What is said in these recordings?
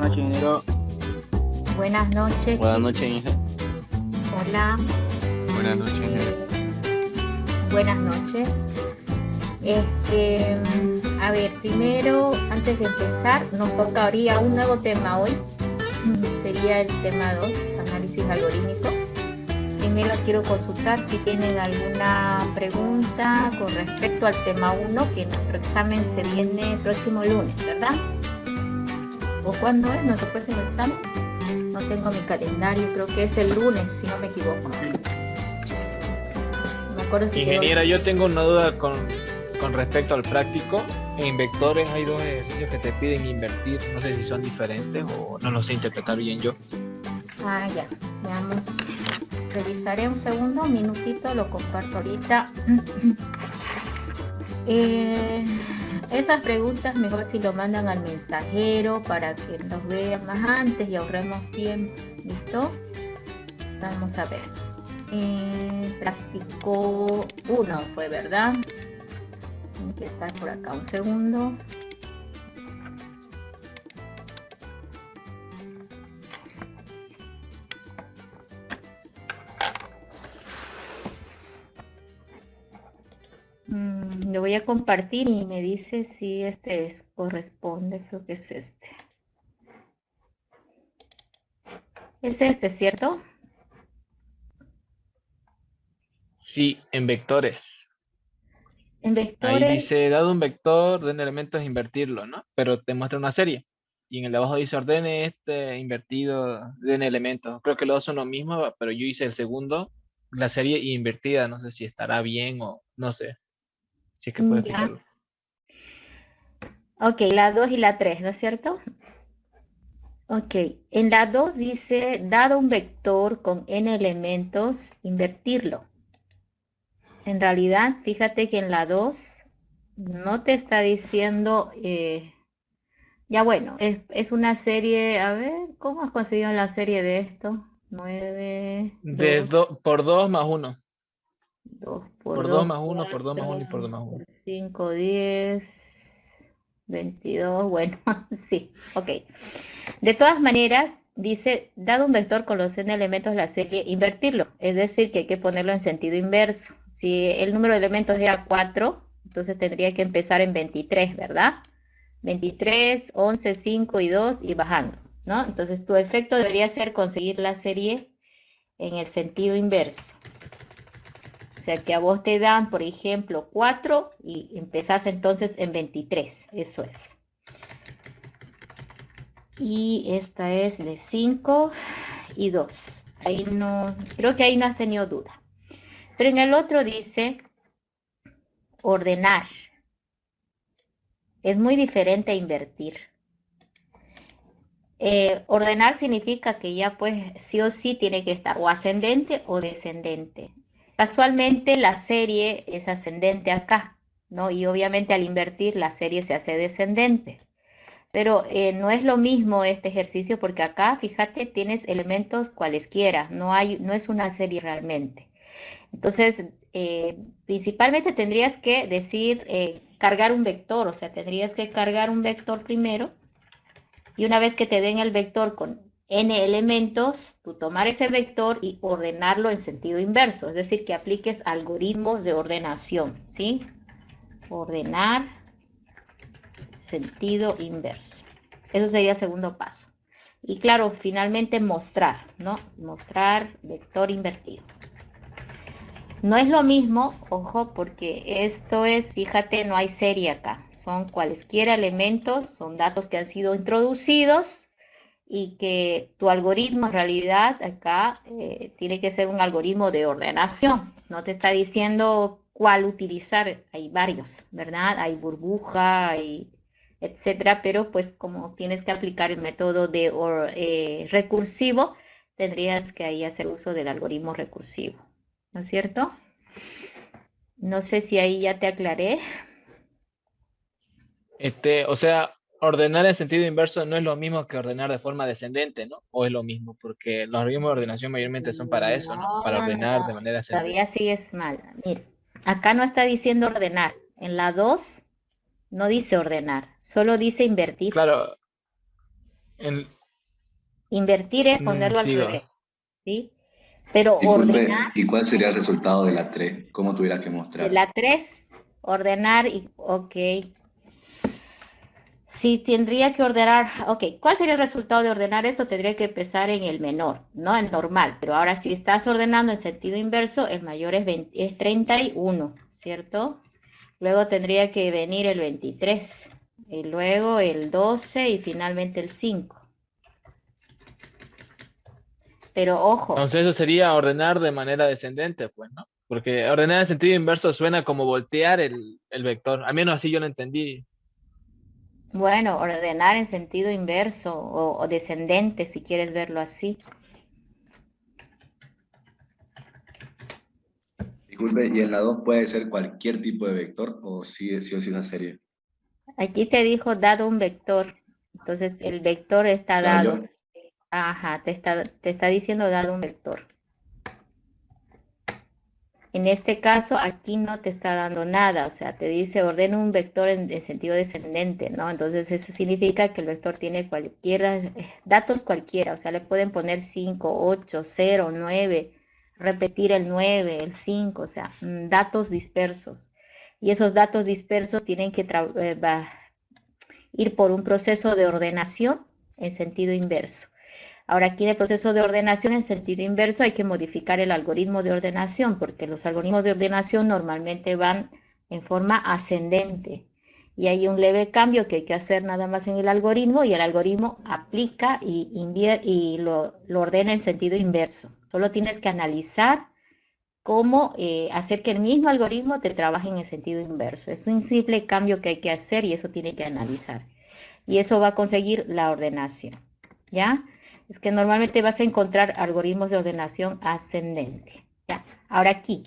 noches, ingeniero. Buenas noches, Buenas chicos. noches, ingeniero. Hola, Buenas noches, ingeniero. buenas noches. A ver, primero, antes de empezar, nos tocaría un nuevo tema hoy. Sería el tema 2, análisis algorítmico. Primero quiero consultar si tienen alguna pregunta con respecto al tema 1, que nuestro examen se viene el próximo lunes, ¿verdad? ¿O cuándo es nuestro próximo examen? No tengo mi calendario, creo que es el lunes, si no me equivoco. Me acuerdo si Ingeniera, yo tengo una duda con respecto al práctico. En vectores hay dos ejercicios que te piden invertir. No sé si son diferentes o no los sé interpretar bien yo. Ah, ya, veamos. Revisaré un segundo, un minutito, lo comparto ahorita. Esas preguntas mejor si lo mandan al mensajero para que los vean más antes y ahorremos tiempo. ¿Listo? Vamos a ver. Práctico 1 fue, ¿verdad? Voy a empezar por acá un segundo. Lo voy a compartir y me dice si corresponde, creo que es este. Es este, ¿cierto? Sí, en vectores. En Ahí vectores, dice, dado un vector, den elementos, invertirlo, ¿no? Pero te muestra una serie. Y en el de abajo dice, ordene este invertido, den elementos. Creo que los dos son lo mismo, pero yo hice el segundo, la serie invertida. No sé si estará bien o no sé. Si es que puedo ya. explicarlo. Ok, la 2 y la 3, ¿no es cierto? Ok, en la 2 dice, dado un vector con n elementos, invertirlo. En realidad, fíjate que en la 2 no te está diciendo, ya bueno, es una serie, a ver, ¿cómo has conseguido la serie de esto? 9, 2, Por 2 más 1. 2 por Por 2 2, más 1, por 2 más 1 y por 2 4, más 1. por 5, 10, 22, bueno, sí, ok. De todas maneras, dice, dado un vector con los n elementos de la serie, invertirlo. Es decir, que hay que ponerlo en sentido inverso. Si el número de elementos era 4, entonces tendría que empezar en 23, ¿verdad? 23, 11, 5 y 2 y bajando, ¿no? Entonces tu efecto debería ser conseguir la serie en el sentido inverso. O sea que a vos te dan, por ejemplo, 4 y empezás entonces en 23. Eso es. Y esta es de 5 y 2. Ahí no, creo que ahí no has tenido duda. Pero en el otro dice ordenar. Es muy diferente a invertir. Ordenar significa que ya pues sí o sí tiene que estar o ascendente o descendente. Casualmente la serie es ascendente acá, ¿no? Y obviamente al invertir la serie se hace descendente. Pero no es lo mismo este ejercicio porque acá, fíjate, tienes elementos cualesquiera, no es una serie realmente. Entonces, principalmente tendrías que decir cargar un vector, o sea, tendrías que cargar un vector primero y una vez que te den el vector con n elementos, tú tomar ese vector y ordenarlo en sentido inverso, es decir, que apliques algoritmos de ordenación, ¿sí? Ordenar sentido inverso. Eso sería el segundo paso. Y claro, finalmente mostrar, ¿no? Mostrar vector invertido. No es lo mismo, ojo, porque esto es, fíjate, no hay serie acá. Son cualesquiera elementos, son datos que han sido introducidos y que tu algoritmo en realidad acá tiene que ser un algoritmo de ordenación. No te está diciendo cuál utilizar, hay varios, ¿verdad? Hay burbuja, hay etcétera, pero pues como tienes que aplicar el método de recursivo, tendrías que ahí hacer uso del algoritmo recursivo, ¿no es cierto? No sé si ahí ya te aclaré. O sea, ordenar en sentido inverso no es lo mismo que ordenar de forma descendente, ¿no? O es lo mismo, porque los algoritmos de ordenación mayormente son para eso, ¿no? No, Para no, no, ordenar de manera ascendente. todavía sigues mal. Mira, acá no está diciendo ordenar. En la 2 no dice ordenar, solo dice invertir. Claro, en, Invertir es ponerlo al Sigo. revés, ¿sí? Pero ordenar Disculpe, ¿y cuál sería el resultado de la 3? ¿Cómo tuviera que de mostrar? la 3, ordenar y, ok. Si tendría que ordenar, ok, ¿cuál sería el resultado de ordenar esto? Tendría que empezar en el menor, no en normal, pero ahora si estás ordenando en sentido inverso, el mayor es, 20, es 31, ¿cierto? Luego tendría que venir el 23, y luego el 12 y finalmente el 5. Pero ojo, Entonces eso sería ordenar de manera descendente, pues, ¿no? Porque ordenar en sentido inverso suena como voltear el vector. Al menos así yo lo entendí. bueno, ordenar en sentido inverso o descendente, si quieres verlo así. Disculpe, ¿y en la 2 puede ser cualquier tipo de vector o sí o sí una serie? Aquí te dijo dado un vector, entonces el vector está Claro, dado. yo, Ajá, te está diciendo dado un vector. En este caso, aquí no te está dando nada, o sea, te dice ordena un vector en sentido descendente, ¿no? Entonces eso significa que el vector tiene cualquiera, datos cualquiera, o sea, le pueden poner 5, 8, 0, 9, repetir el 9, el 5, o sea, datos dispersos. Y esos datos dispersos tienen que ir por un proceso de ordenación en sentido inverso. Ahora aquí en el proceso de ordenación en sentido inverso hay que modificar el algoritmo de ordenación porque los algoritmos de ordenación normalmente van en forma ascendente y hay un leve cambio que hay que hacer nada más en el algoritmo y el algoritmo aplica y lo ordena en sentido inverso. Solo tienes que analizar cómo hacer que el mismo algoritmo te trabaje en el sentido inverso. Es un simple cambio que hay que hacer y eso tiene que analizar y eso va a conseguir la ordenación, ¿ya? Es que normalmente vas a encontrar algoritmos de ordenación ascendente, ¿ya? Ahora aquí,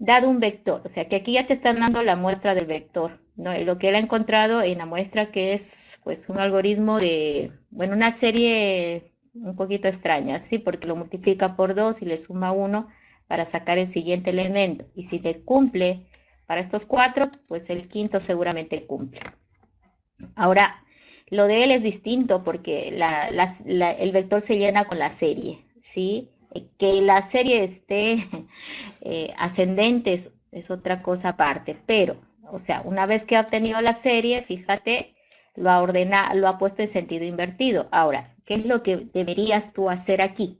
dado un vector, o sea que aquí ya te están dando la muestra del vector, ¿no? Y lo que él ha encontrado en la muestra que es pues un algoritmo de, bueno, una serie un poquito extraña, ¿sí? Porque lo multiplica por 2 y le suma 1 para sacar el siguiente elemento. Y si te cumple para estos 4, pues el quinto seguramente cumple. Ahora, lo de él es distinto porque el vector se llena con la serie, ¿sí? Que la serie esté ascendente es otra cosa aparte, pero, o sea, una vez que ha obtenido la serie, fíjate, lo ha puesto en sentido invertido. Ahora, ¿qué es lo que deberías tú hacer aquí?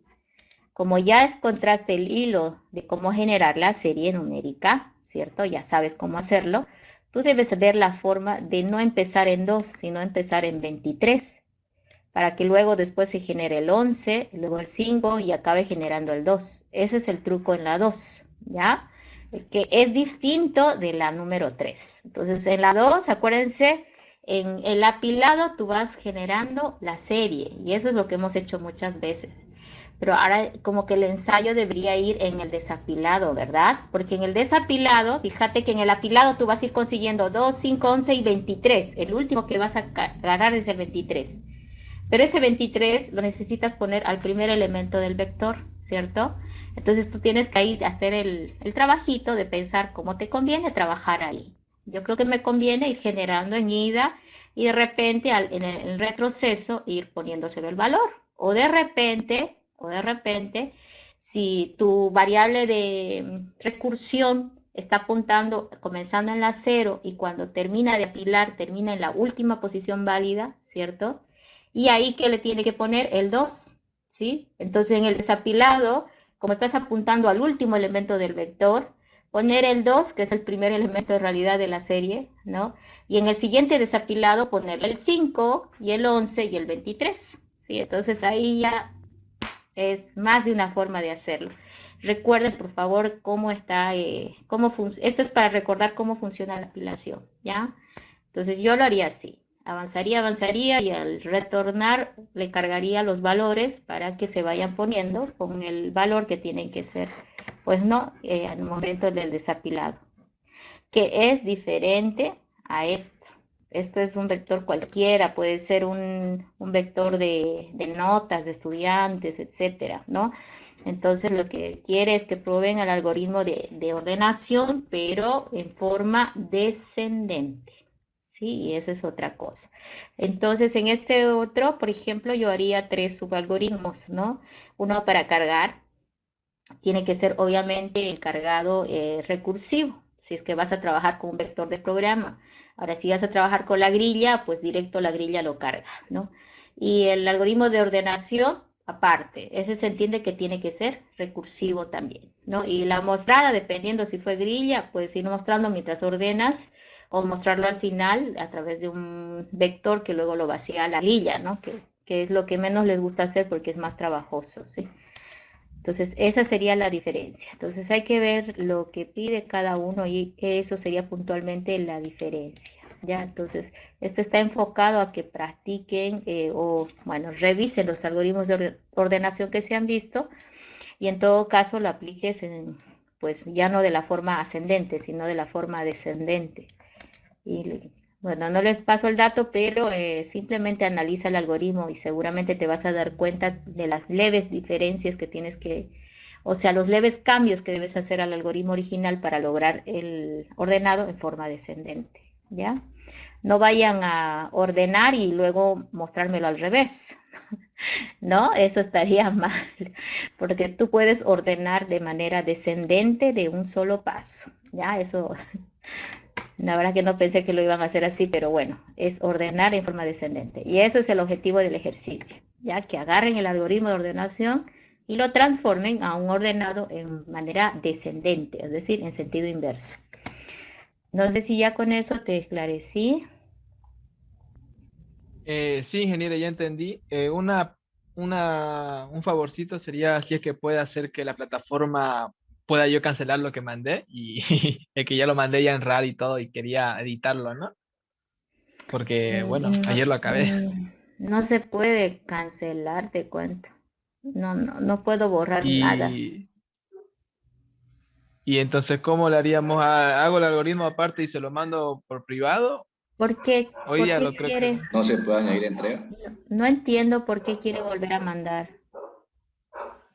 Como ya encontraste el hilo de cómo generar la serie numérica, ¿cierto? Ya sabes cómo hacerlo. Tú debes ver la forma de no empezar en 2, sino empezar en 23, para que luego después se genere el 11, luego el 5 y acabe generando el 2. Ese es el truco en la 2, ¿ya? Que es distinto de la número 3. Entonces, en la 2, acuérdense, en el apilado tú vas generando la serie y eso es lo que hemos hecho muchas veces. Pero ahora como que el ensayo debería ir en el desapilado, ¿verdad? Porque en el desapilado, fíjate que en el apilado tú vas a ir consiguiendo 2, 5, 11 y 23. El último que vas a agarrar es el 23. Pero ese 23 lo necesitas poner al primer elemento del vector, ¿cierto? Entonces tú tienes que ahí hacer el trabajito de pensar cómo te conviene trabajar ahí. Yo creo que me conviene ir generando en ida y de repente en el retroceso ir poniéndoselo el valor. O de repente, si tu variable de recursión está apuntando, comenzando en la 0 y cuando termina de apilar, termina en la última posición válida, ¿cierto? Y ahí que le tiene que poner el 2, ¿sí? Entonces en el desapilado, como estás apuntando al último elemento del vector, poner el 2, que es el primer elemento de realidad de la serie, ¿no? Y en el siguiente desapilado ponerle el 5 y el 11 y el 23, ¿sí? Entonces ahí ya es más de una forma de hacerlo. Recuerden, por favor, cómo está, esto es para recordar cómo funciona la apilación, ¿ya? Entonces yo lo haría así. Avanzaría y al retornar le cargaría los valores para que se vayan poniendo con el valor que tienen que ser, pues no, al momento del desapilado, que es diferente a esto. Esto es un vector cualquiera, puede ser un vector de notas de estudiantes, etcétera, ¿no? Entonces lo que quiere es que prueben el algoritmo de ordenación, pero en forma descendente. ¿sí? Y esa es otra cosa. Entonces, en este otro, por ejemplo, yo haría 3 subalgoritmos, ¿no? Uno para cargar, tiene que ser obviamente el cargado recursivo, si es que vas a trabajar con un vector de programa. Ahora, si vas a trabajar con la grilla, pues directo la grilla lo carga, ¿no? Y el algoritmo de ordenación, aparte, ese se entiende que tiene que ser recursivo también, ¿no? Y la mostrada, dependiendo si fue grilla, puedes ir mostrando mientras ordenas o mostrarlo al final a través de un vector que luego lo vacía a la grilla, ¿no? Que es lo que menos les gusta hacer porque es más trabajoso, ¿sí? Entonces, esa sería la diferencia. Entonces, hay que ver lo que pide cada uno y eso sería puntualmente la diferencia. ¿Ya? Entonces, esto está enfocado a que practiquen o, bueno, revisen los algoritmos de ordenación que se han visto y en todo caso lo apliques en, pues ya no de la forma ascendente, sino de la forma descendente. Y bueno, no les paso el dato, pero simplemente analiza el algoritmo y seguramente te vas a dar cuenta de las leves diferencias que tienes que, o sea, los leves cambios que debes hacer al algoritmo original para lograr el ordenado en forma descendente, ¿ya? No vayan a ordenar y luego mostrármelo al revés, ¿no? Eso estaría mal, porque tú puedes ordenar de manera descendente de un solo paso, ¿ya? Eso la verdad que no pensé que lo iban a hacer así, pero bueno, es ordenar en forma descendente. Y eso es el objetivo del ejercicio, ya que agarren el algoritmo de ordenación y lo transformen a un ordenado en manera descendente, es decir, en sentido inverso. No sé si ya con eso te esclarecí. Sí, ingeniero, ya entendí. Un favorcito sería si es que puede hacer que la plataforma pueda yo cancelar lo que mandé y el que ya lo mandé ya en RAR y todo y quería editarlo, ¿no? Porque, bueno, No, ayer lo acabé. no se puede cancelar, te cuento. No puedo borrar nada. Y, y entonces, ¿cómo le haríamos? ¿Hago el algoritmo aparte y se lo mando por privado? Hoy ¿Por día qué lo creo que quieres? no. No se puede añadir entrega. No entiendo por qué quiere volver a mandar.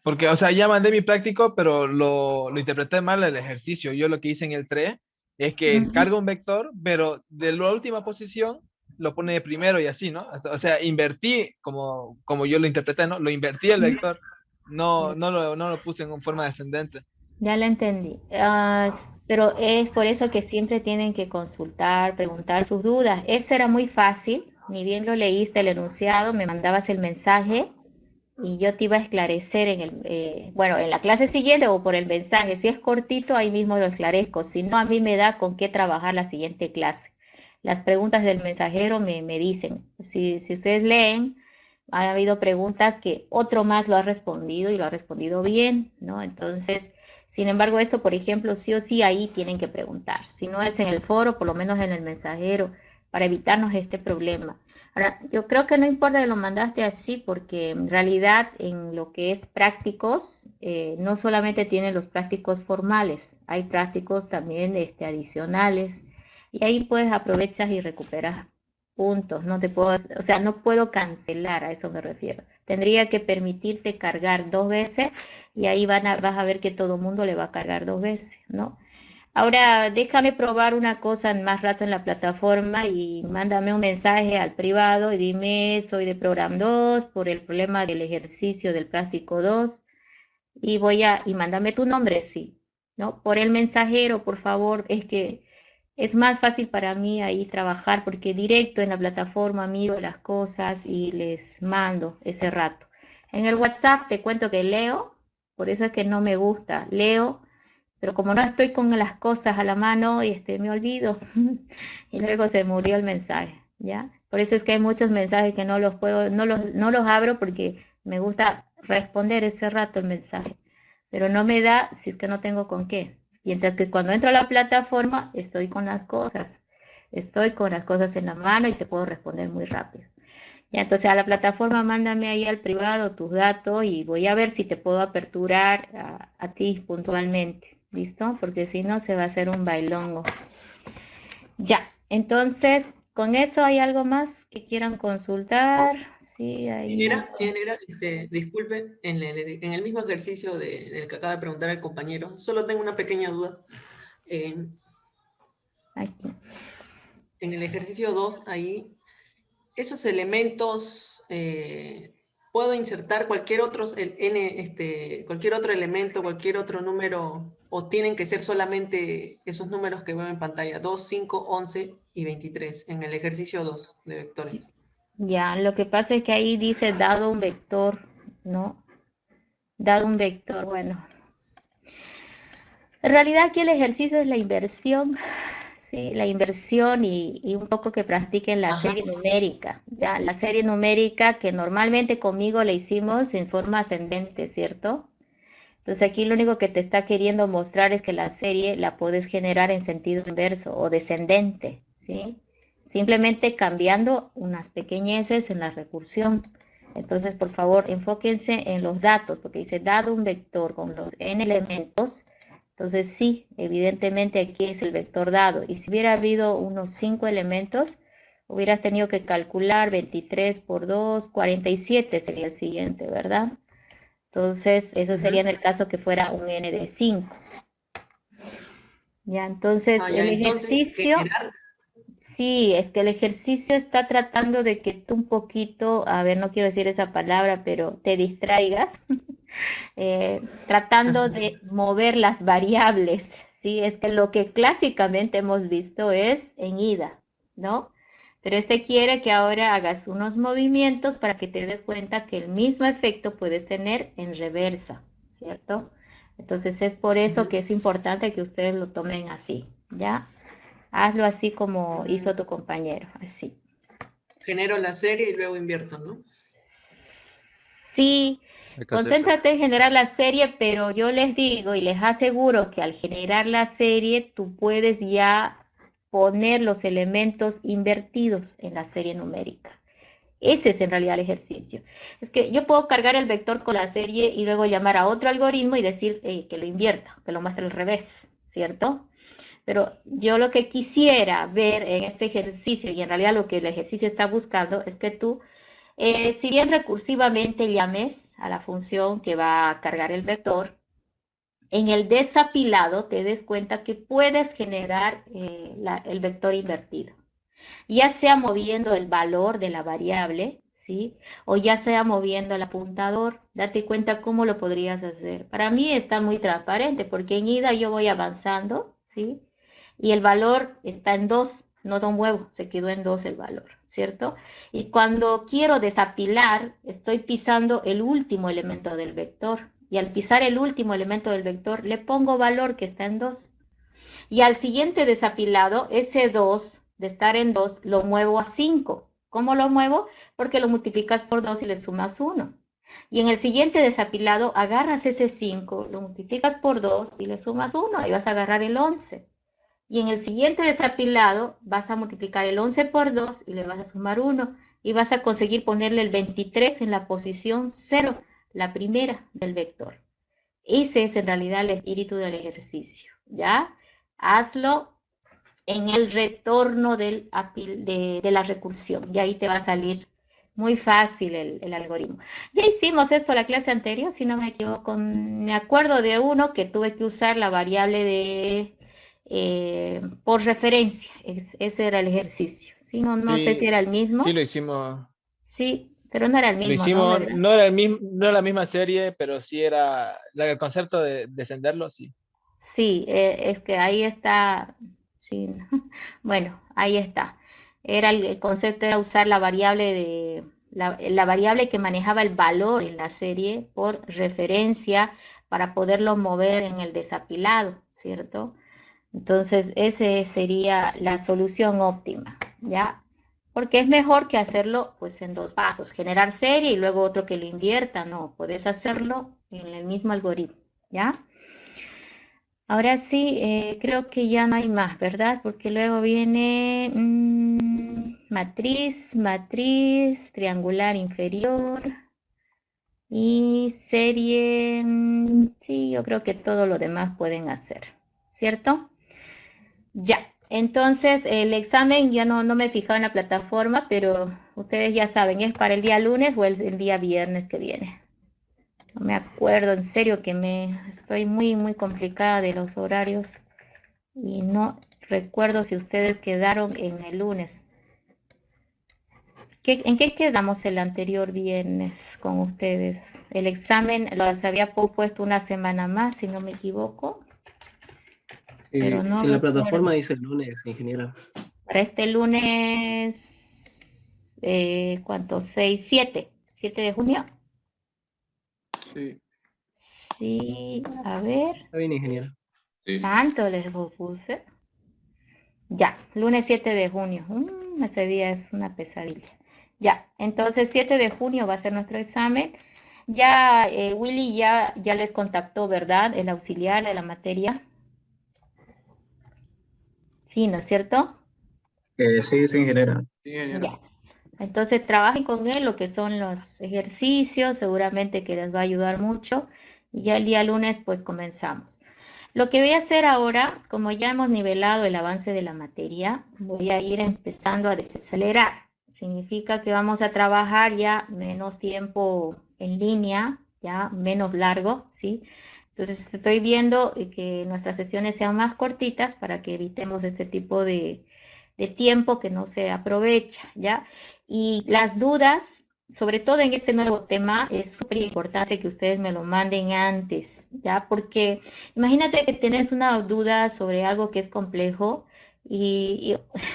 Porque, o sea, ya mandé mi práctico, pero lo interpreté mal el ejercicio. Yo lo que hice en el 3 es que Ujú. carga un vector, pero de la última posición lo pone de primero y así, ¿no? O sea, invertí, como yo lo interpreté, ¿no? Lo invertí el vector, no lo puse en forma descendente. Ya la entendí. Pero es por eso que siempre tienen que consultar, preguntar sus dudas. Ese era muy fácil. Ni bien lo leíste el enunciado, me mandabas el mensaje y yo te iba a esclarecer en bueno, en la clase siguiente o por el mensaje. Si es cortito, ahí mismo lo esclarezco. Si no, a mí me da con qué trabajar la siguiente clase. Las preguntas del mensajero me dicen. Si ustedes leen, ha habido preguntas que otro más lo ha respondido y lo ha respondido bien, ¿no? Entonces, sin embargo, esto, por ejemplo, sí o sí ahí tienen que preguntar. Si no es en el foro, por lo menos en el mensajero, para evitarnos este problema. Ahora, yo creo que no importa que lo mandaste así, porque en realidad en lo que es prácticos, no solamente tienen los prácticos formales, hay prácticos también adicionales, y ahí pues aprovechas y recuperas puntos. No te puedo, o sea, no puedo cancelar, a eso me refiero. Tendría que permitirte cargar 2 veces y ahí vas a ver que todo mundo le va a cargar 2 veces, ¿no? Ahora déjame probar una cosa más rato en la plataforma y mándame un mensaje al privado y dime, soy de Program 2 por el problema del ejercicio del práctico 2 y mándame tu nombre, sí, ¿no? Por el mensajero, por favor, es que es más fácil para mí ahí trabajar porque directo en la plataforma miro las cosas y les mando ese rato. En el WhatsApp te cuento que leo, por eso es que no me gusta, leo, pero como no estoy con las cosas a la mano, me olvido y luego se murió el mensaje, ¿ya? Por eso es que hay muchos mensajes que no los puedo, no los abro porque me gusta responder ese rato el mensaje, pero no me da si es que no tengo con qué. Mientras que cuando entro a la plataforma estoy con las cosas en la mano y te puedo responder muy rápido. Ya, entonces a la plataforma mándame ahí al privado tus datos y voy a ver si te puedo aperturar a ti puntualmente, ¿listo? Porque si no se va a hacer un bailongo. Ya, entonces con eso hay algo más que quieran consultar. Sí, ahí. Disculpe, en el mismo ejercicio del que acaba de preguntar el compañero, solo tengo una pequeña duda. Aquí. en el ejercicio 2, ahí, esos elementos, puedo insertar cualquier otro, cualquier otro elemento, cualquier otro número, o tienen que ser solamente esos números que veo en pantalla, 2, 5, 11 y 23, en el ejercicio 2 de vectores. Ya, lo que pasa es que ahí dice dado un vector, ¿no? Dado un vector, bueno. En realidad aquí el ejercicio es la inversión, sí, la inversión y un poco que practiquen la Ajá. serie numérica, ya, la serie numérica que normalmente conmigo la hicimos en forma ascendente, ¿cierto? Entonces aquí lo único que te está queriendo mostrar es que la serie la puedes generar en sentido inverso o descendente, ¿sí? Simplemente cambiando unas pequeñeces en la recursión. Entonces, por favor, enfóquense en los datos, porque dice dado un vector con los n elementos. Entonces, sí, evidentemente aquí es el vector dado. Y si hubiera habido unos 5 elementos, hubieras tenido que calcular 23 por 2, 47 sería el siguiente, ¿verdad? Entonces, eso sería en Ujú. el caso que fuera un n de 5. Ya, entonces Ah, ya, el entonces ejercicio, generar. sí, es que el ejercicio está tratando de que tú un poquito, a ver, no quiero decir esa palabra, pero te distraigas, tratando de mover las variables, ¿sí? Es que lo que clásicamente hemos visto es en ida, ¿no? Pero este quiere que ahora hagas unos movimientos para que te des cuenta que el mismo efecto puedes tener en reversa, ¿cierto? Entonces es por eso que Ujú. es importante que ustedes lo tomen así, ¿ya? Hazlo así como hizo tu compañero, así. Genero la serie y luego invierto, ¿no? Sí, Hay que hacer eso. concéntrate en generar la serie, pero yo les digo y les aseguro que al generar la serie tú puedes ya poner los elementos invertidos en la serie numérica. Ese es en realidad el ejercicio. Es que yo puedo cargar el vector con la serie y luego llamar a otro algoritmo y decir que lo invierta, que lo muestre al revés, ¿cierto? Pero yo lo que quisiera ver en este ejercicio, y en realidad lo que el ejercicio está buscando, es que tú, si bien recursivamente llames a la función que va a cargar el vector, en el desapilado te des cuenta que puedes generar el vector invertido, ya sea moviendo el valor de la variable, ¿sí? O ya sea moviendo el apuntador. Date cuenta cómo lo podrías hacer. Para mí está muy transparente porque en ida yo voy avanzando, ¿sí? Y el valor está en 2, no da un huevo, se quedó en 2 el valor, ¿cierto? Y cuando quiero desapilar, estoy pisando el último elemento del vector. Y al pisar el último elemento del vector, le pongo valor que está en 2. Y al siguiente desapilado, ese 2 de estar en 2 lo muevo a 5. ¿Cómo lo muevo? Porque lo multiplicas por 2 y le sumas 1. Y en el siguiente desapilado, agarras ese 5, lo multiplicas por 2 y le sumas 1 y vas a agarrar el 11. Y en el siguiente desapilado, vas a multiplicar el 11 por 2 y le vas a sumar 1. Y vas a conseguir ponerle el 23 en la posición 0, la primera del vector. Ese es en realidad el espíritu del ejercicio, ¿ya? Hazlo en el retorno de la recursión y ahí te va a salir muy fácil el algoritmo. Ya hicimos esto la clase anterior, si no me equivoco, me acuerdo de uno que tuve que usar la variable de por referencia, ese era el ejercicio. Sí, no, no sé si Sí, era el sí mismo, lo hicimos. sí, pero no era el Lo mismo, ¿no? hicimos, ¿Verdad? no era el mismo, no era la misma serie, pero sí era el concepto de descenderlo, sí. Sí, es que ahí está, sí, bueno, ahí está. Era el concepto era usar la variable la variable que manejaba el valor en la serie por referencia para poderlo mover en el desapilado, ¿cierto? Entonces, ese sería la solución óptima, ¿ya? Porque es mejor que hacerlo pues en dos pasos, generar serie y luego otro que lo invierta, no, puedes hacerlo en el mismo algoritmo, ¿ya? Ahora sí, creo que ya no hay más, ¿verdad? Porque luego viene matriz, matriz, triangular inferior y serie. Sí, yo creo que todo lo demás pueden hacer, ¿cierto? Ya. Entonces, el examen ya no me he fijado en la plataforma, pero ustedes ya saben, ¿es para el día lunes o el día viernes que viene? No me acuerdo, en serio que me estoy muy, muy complicada de los horarios. Y no recuerdo si ustedes quedaron en el lunes. ¿En qué quedamos el anterior viernes con ustedes? El examen los había puesto una semana más, si no me equivoco, pero no En la recuerdo. plataforma dice el lunes, ingeniera. Para este lunes, ¿cuánto? 6, 7, 7 de junio. Sí. Sí, a ver, Está bien, ingeniera. Sí. tanto les puse. Ya, lunes 7 de junio. Ese día es una pesadilla. Ya, entonces 7 de junio va a ser nuestro examen. Ya Willy ya les contactó, ¿verdad? El auxiliar de la materia. Sí, ¿no es cierto? Sí, sí, ingeniera. Sí, ingeniero. Ya. Entonces trabajen con él lo que son los ejercicios, seguramente que les va a ayudar mucho. Y ya el día lunes pues comenzamos. Lo que voy a hacer ahora, como ya hemos nivelado el avance de la materia, voy a ir empezando a desacelerar. Significa que vamos a trabajar ya menos tiempo en línea, ya menos largo, ¿sí? Entonces estoy viendo que nuestras sesiones sean más cortitas para que evitemos este tipo de tiempo que no se aprovecha, ¿ya? Y las dudas, sobre todo en este nuevo tema, es súper importante que ustedes me lo manden antes, ¿ya? Porque imagínate que tienes una duda sobre algo que es complejo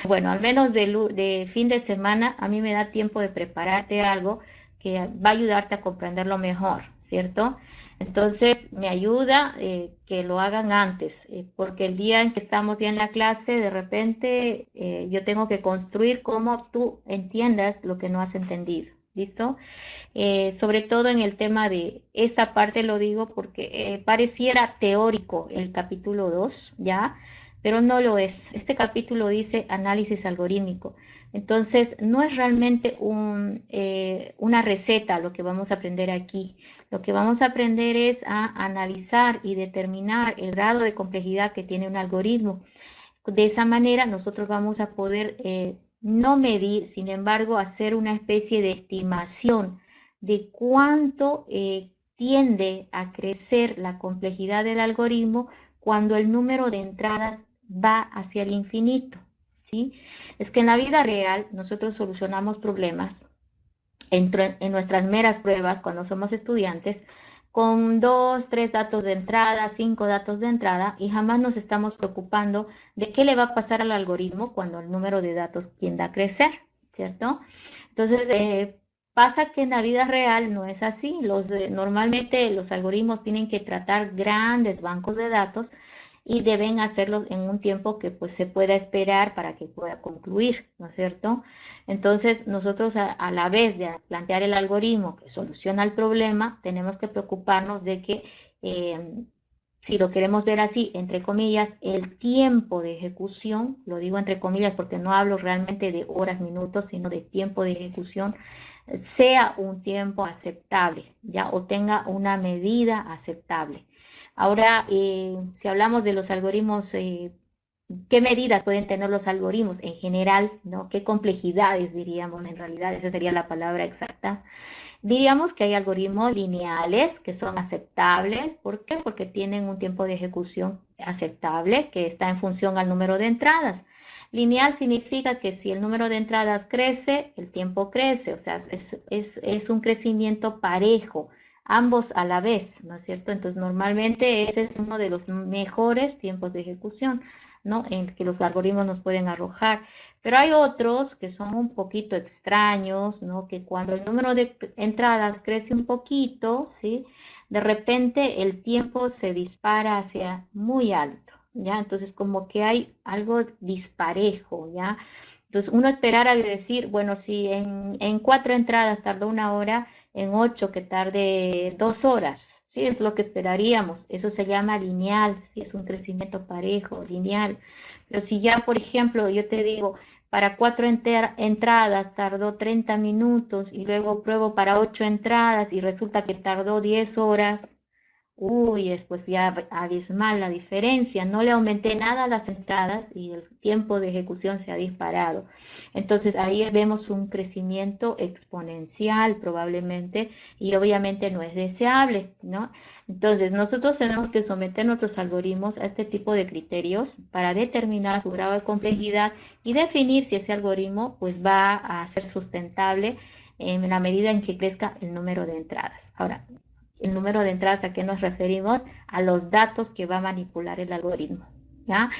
bueno, al menos de fin de semana a mí me da tiempo de prepararte algo que va a ayudarte a comprenderlo mejor, ¿cierto? Entonces me ayuda que lo hagan antes, porque el día en que estamos ya en la clase, de repente yo tengo que construir cómo tú entiendas lo que no has entendido. ¿Listo? Sobre todo en el tema de esta parte lo digo porque pareciera teórico el capítulo 2, ¿ya? Pero no lo es. Este capítulo dice análisis algorítmico. Entonces, no es realmente una receta lo que vamos a aprender aquí. Lo que vamos a aprender es a analizar y determinar el grado de complejidad que tiene un algoritmo. De esa manera nosotros vamos a poder no medir, sin embargo, hacer una especie de estimación de cuánto tiende a crecer la complejidad del algoritmo cuando el número de entradas va hacia el infinito, ¿sí? Es que en la vida real nosotros solucionamos problemas en nuestras meras pruebas cuando somos estudiantes con 2, 3 datos de entrada, 5 datos de entrada y jamás nos estamos preocupando de qué le va a pasar al algoritmo cuando el número de datos tienda a crecer, ¿cierto? Entonces, pasa que en la vida real no es así. Normalmente los algoritmos tienen que tratar grandes bancos de datos y deben hacerlo en un tiempo que pues se pueda esperar para que pueda concluir, ¿no es cierto? Entonces nosotros a la vez de plantear el algoritmo que soluciona el problema, tenemos que preocuparnos de que si lo queremos ver así, entre comillas, el tiempo de ejecución, lo digo entre comillas porque no hablo realmente de horas, minutos, sino de tiempo de ejecución, sea un tiempo aceptable, ya, o tenga una medida aceptable. Ahora, si hablamos de los algoritmos, ¿qué medidas pueden tener los algoritmos en general? ¿No? ¿Qué complejidades diríamos en realidad? Esa sería la palabra exacta. Diríamos que hay algoritmos lineales que son aceptables. ¿Por qué? Porque tienen un tiempo de ejecución aceptable que está en función al número de entradas. Lineal significa que si el número de entradas crece, el tiempo crece, o sea, es un crecimiento parejo, ambos a la vez, ¿no es cierto? Entonces, normalmente ese es uno de los mejores tiempos de ejecución, ¿no? En que los algoritmos nos pueden arrojar. Pero hay otros que son un poquito extraños, ¿no? Que cuando el número de entradas crece un poquito, ¿sí? De repente el tiempo se dispara hacia muy alto, ¿ya? Entonces como que hay algo disparejo, ¿ya? Entonces uno esperara decir, bueno, si en 4 entradas tardó 1 hora, en 8 que tarde 2 horas, ¿sí? Es lo que esperaríamos. Eso se llama lineal, ¿sí? Es un crecimiento parejo, lineal. Pero si ya, por ejemplo, yo te digo, para 4 entradas tardó 30 minutos y luego pruebo para 8 entradas y resulta que tardó 10 horas, uy, es pues ya abismal la diferencia, no le aumenté nada a las entradas y el tiempo de ejecución se ha disparado. Entonces ahí vemos un crecimiento exponencial probablemente y obviamente no es deseable, ¿no? Entonces nosotros tenemos que someter nuestros algoritmos a este tipo de criterios para determinar su grado de complejidad y definir si ese algoritmo pues va a ser sustentable en la medida en que crezca el número de entradas. Ahora, el número de entradas, ¿a qué nos referimos? A los datos que va a manipular el algoritmo. ¿Ya?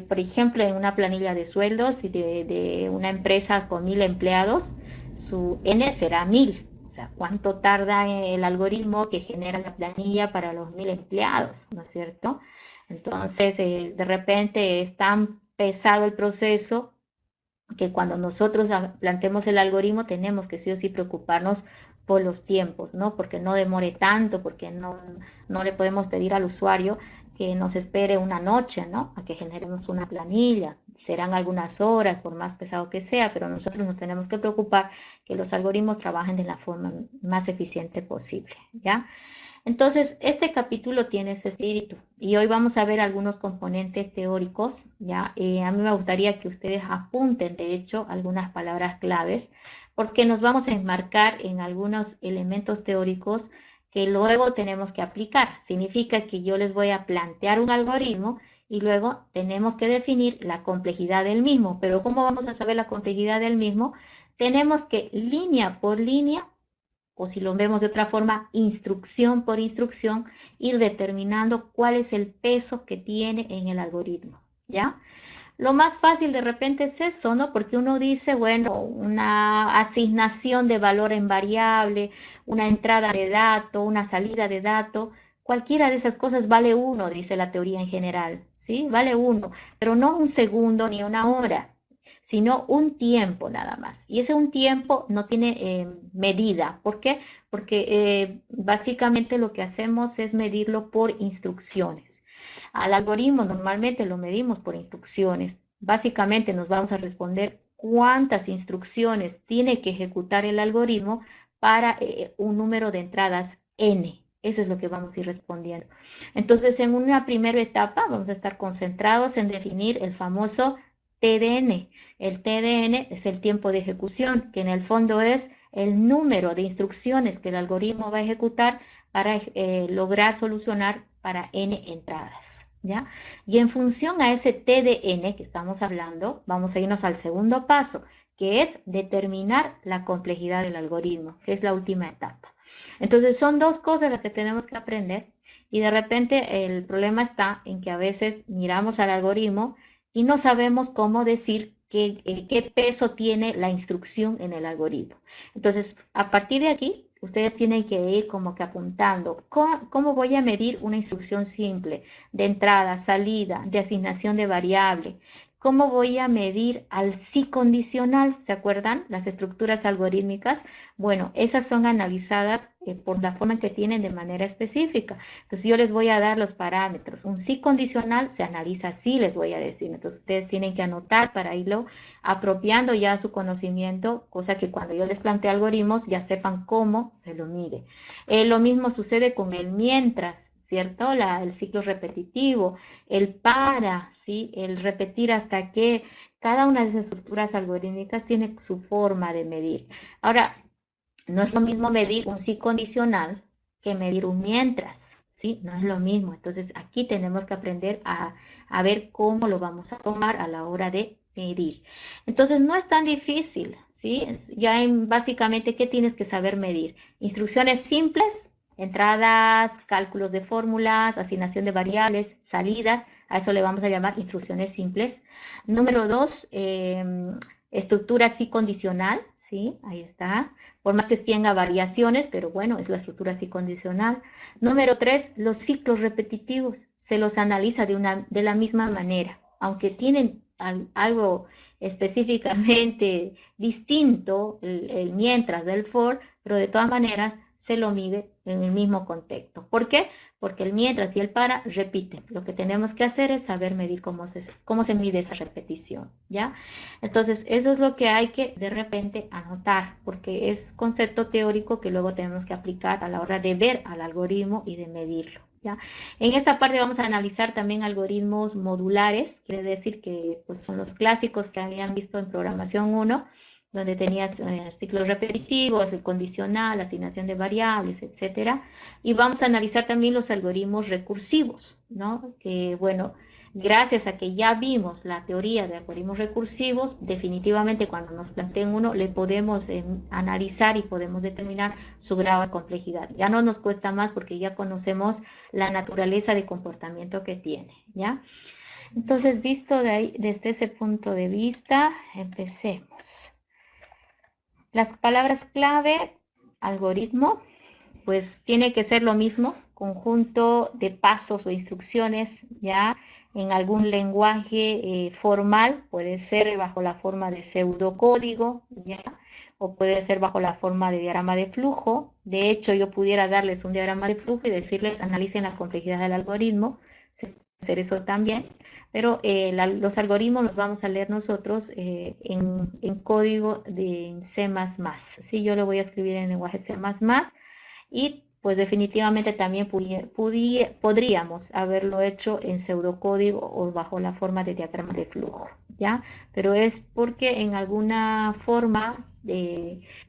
Por ejemplo, en una planilla de sueldos de una empresa con 1000 empleados, su N será 1000. O sea, ¿cuánto tarda el algoritmo que genera la planilla para los 1000 empleados? ¿No es cierto? Entonces, de repente es tan pesado el proceso que cuando nosotros planteemos el algoritmo tenemos que sí o sí preocuparnos por los tiempos, ¿no? Porque no demore tanto, porque no le podemos pedir al usuario que nos espere una noche, ¿no? A que generemos una planilla. Serán algunas horas, por más pesado que sea, pero nosotros nos tenemos que preocupar que los algoritmos trabajen de la forma más eficiente posible, ¿ya? Entonces, este capítulo tiene ese espíritu y hoy vamos a ver algunos componentes teóricos, ¿ya? A mí me gustaría que ustedes apunten, de hecho, algunas palabras claves, porque nos vamos a enmarcar en algunos elementos teóricos que luego tenemos que aplicar. Significa que yo les voy a plantear un algoritmo y luego tenemos que definir la complejidad del mismo. Pero ¿cómo vamos a saber la complejidad del mismo? Tenemos que línea por línea, o si lo vemos de otra forma, instrucción por instrucción, ir determinando cuál es el peso que tiene en el algoritmo, ¿ya? Lo más fácil de repente es eso, ¿no? Porque uno dice, bueno, una asignación de valor en variable, una entrada de dato, una salida de dato, cualquiera de esas cosas vale uno, dice la teoría en general, ¿sí? Vale uno, pero no un segundo ni una hora, sino un tiempo nada más. Y ese un tiempo no tiene medida. ¿Por qué? Porque básicamente lo que hacemos es medirlo por instrucciones. Al algoritmo normalmente lo medimos por instrucciones. Básicamente nos vamos a responder cuántas instrucciones tiene que ejecutar el algoritmo para un número de entradas n. Eso es lo que vamos a ir respondiendo. Entonces, en una primera etapa vamos a estar concentrados en definir el famoso TDN. El TDN es el tiempo de ejecución, que en el fondo es el número de instrucciones que el algoritmo va a ejecutar para lograr solucionar para n entradas, ¿ya? Y en función a ese TDN que estamos hablando, vamos a irnos al segundo paso, que es determinar la complejidad del algoritmo, que es la última etapa. Entonces son dos cosas las que tenemos que aprender y de repente el problema está en que a veces miramos al algoritmo y no sabemos cómo decir qué peso tiene la instrucción en el algoritmo. Entonces, a partir de aquí, ustedes tienen que ir como que apuntando cómo voy a medir una instrucción simple de entrada, salida, de asignación de variable. ¿Cómo voy a medir al sí condicional? ¿Se acuerdan? Las estructuras algorítmicas. Bueno, esas son analizadas por la forma que tienen de manera específica. Entonces yo les voy a dar los parámetros. Un sí condicional se analiza así, les voy a decir. Entonces ustedes tienen que anotar para irlo apropiando ya a su conocimiento, cosa que cuando yo les plantee algoritmos ya sepan cómo se lo mide. Lo mismo sucede con el mientras, ¿cierto? El ciclo repetitivo, el para, ¿sí? El repetir hasta que cada una de esas estructuras algorítmicas tiene su forma de medir. Ahora, no es lo mismo medir un sí condicional que medir un mientras, ¿sí? No es lo mismo. Entonces, aquí tenemos que aprender a ver cómo lo vamos a tomar a la hora de medir. Entonces, no es tan difícil, ¿sí? Ya básicamente, ¿qué tienes que saber medir? Instrucciones simples, entradas, cálculos de fórmulas, asignación de variables, salidas, a eso le vamos a llamar instrucciones simples. Número 2, estructura sí condicional, ¿sí? Ahí está. Por más que tenga variaciones, pero bueno, es la estructura sí condicional. Número 3, los ciclos repetitivos. Se los analiza de la misma manera, aunque tienen algo específicamente distinto, el mientras del for, pero de todas maneras se lo mide en el mismo contexto. ¿Por qué? Porque el mientras y el para repiten. Lo que tenemos que hacer es saber medir cómo se mide esa repetición, ¿ya? Entonces, eso es lo que hay que de repente anotar, porque es concepto teórico que luego tenemos que aplicar a la hora de ver al algoritmo y de medirlo, ¿ya? En esta parte vamos a analizar también algoritmos modulares, quiere decir que pues, son los clásicos que habían visto en programación 1, donde tenías ciclos repetitivos, el condicional, asignación de variables, etcétera. Y vamos a analizar también los algoritmos recursivos, ¿no? Que, bueno, gracias a que ya vimos la teoría de algoritmos recursivos, definitivamente cuando nos planteen uno, le podemos analizar y podemos determinar su grado de complejidad. Ya no nos cuesta más porque ya conocemos la naturaleza de comportamiento que tiene, ¿ya? Entonces, visto de ahí, desde ese punto de vista, empecemos. Las palabras clave, algoritmo, pues tiene que ser lo mismo, conjunto de pasos o instrucciones, ya en algún lenguaje formal, puede ser bajo la forma de pseudocódigo, ya, o puede ser bajo la forma de diagrama de flujo. De hecho, yo pudiera darles un diagrama de flujo y decirles, analicen la complejidad del algoritmo, se puede hacer eso también. Pero los algoritmos los vamos a leer nosotros en código de C++. ¿Sí? Yo lo voy a escribir en lenguaje C++, y pues definitivamente también podríamos haberlo hecho en pseudocódigo o bajo la forma de diagrama de flujo, ¿ya? Pero es porque en alguna forma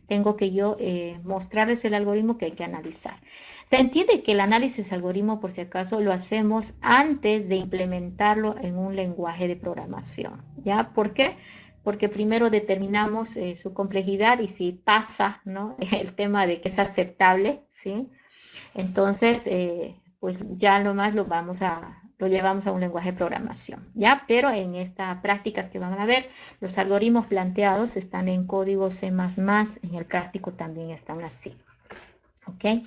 tengo que yo mostrarles el algoritmo que hay que analizar. Se entiende que el análisis algoritmo, por si acaso, lo hacemos antes de implementarlo en un lenguaje de programación, ¿ya? ¿Por qué? Porque primero determinamos su complejidad y si pasa, ¿no? El tema de que es aceptable, ¿sí? Entonces, pues ya nomás lo llevamos a un lenguaje de programación, ¿ya? Pero en estas prácticas que van a ver, los algoritmos planteados están en código C++, en el práctico también están así, ¿ok?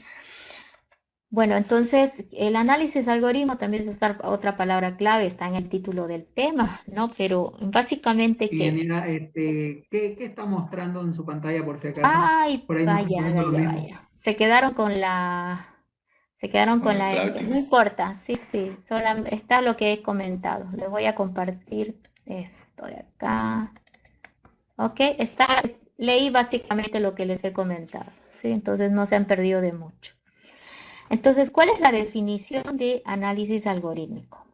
Bueno, entonces el análisis algoritmo también es otra palabra clave, está en el título del tema, ¿no? Pero básicamente, ¿qué es? Ingeniera, ¿qué está mostrando en su pantalla por si acaso? Ay, Por ahí no está poniendo lo mismo. vaya. Se quedaron con la Claudio. no importa, sí, solamente está lo que he comentado. Les voy a compartir esto de acá. Ok, leí básicamente lo que les he comentado, ¿sí? Entonces no se han perdido de mucho. Entonces, ¿cuál es la definición de análisis algorítmico?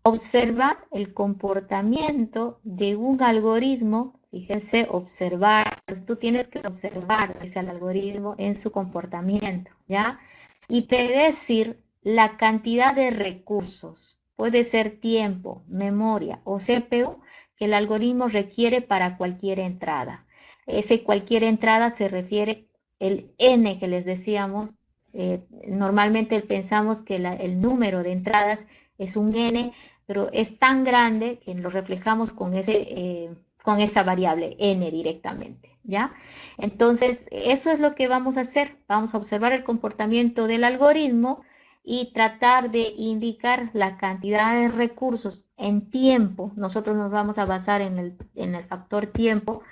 Observar el comportamiento de un algoritmo, fíjense, observar, pues tú tienes que observar ese algoritmo en su comportamiento, ¿ya? Y predecir la cantidad de recursos, puede ser tiempo, memoria o CPU, que el algoritmo requiere para cualquier entrada. Ese cualquier entrada se refiere el n que les decíamos. Normalmente pensamos que el número de entradas es un n, pero es tan grande que lo reflejamos con esa variable n directamente, ¿ya? Entonces, eso es lo que vamos a hacer. Vamos a observar el comportamiento del algoritmo y tratar de indicar la cantidad de recursos en tiempo. Nosotros nos vamos a basar en el factor tiempo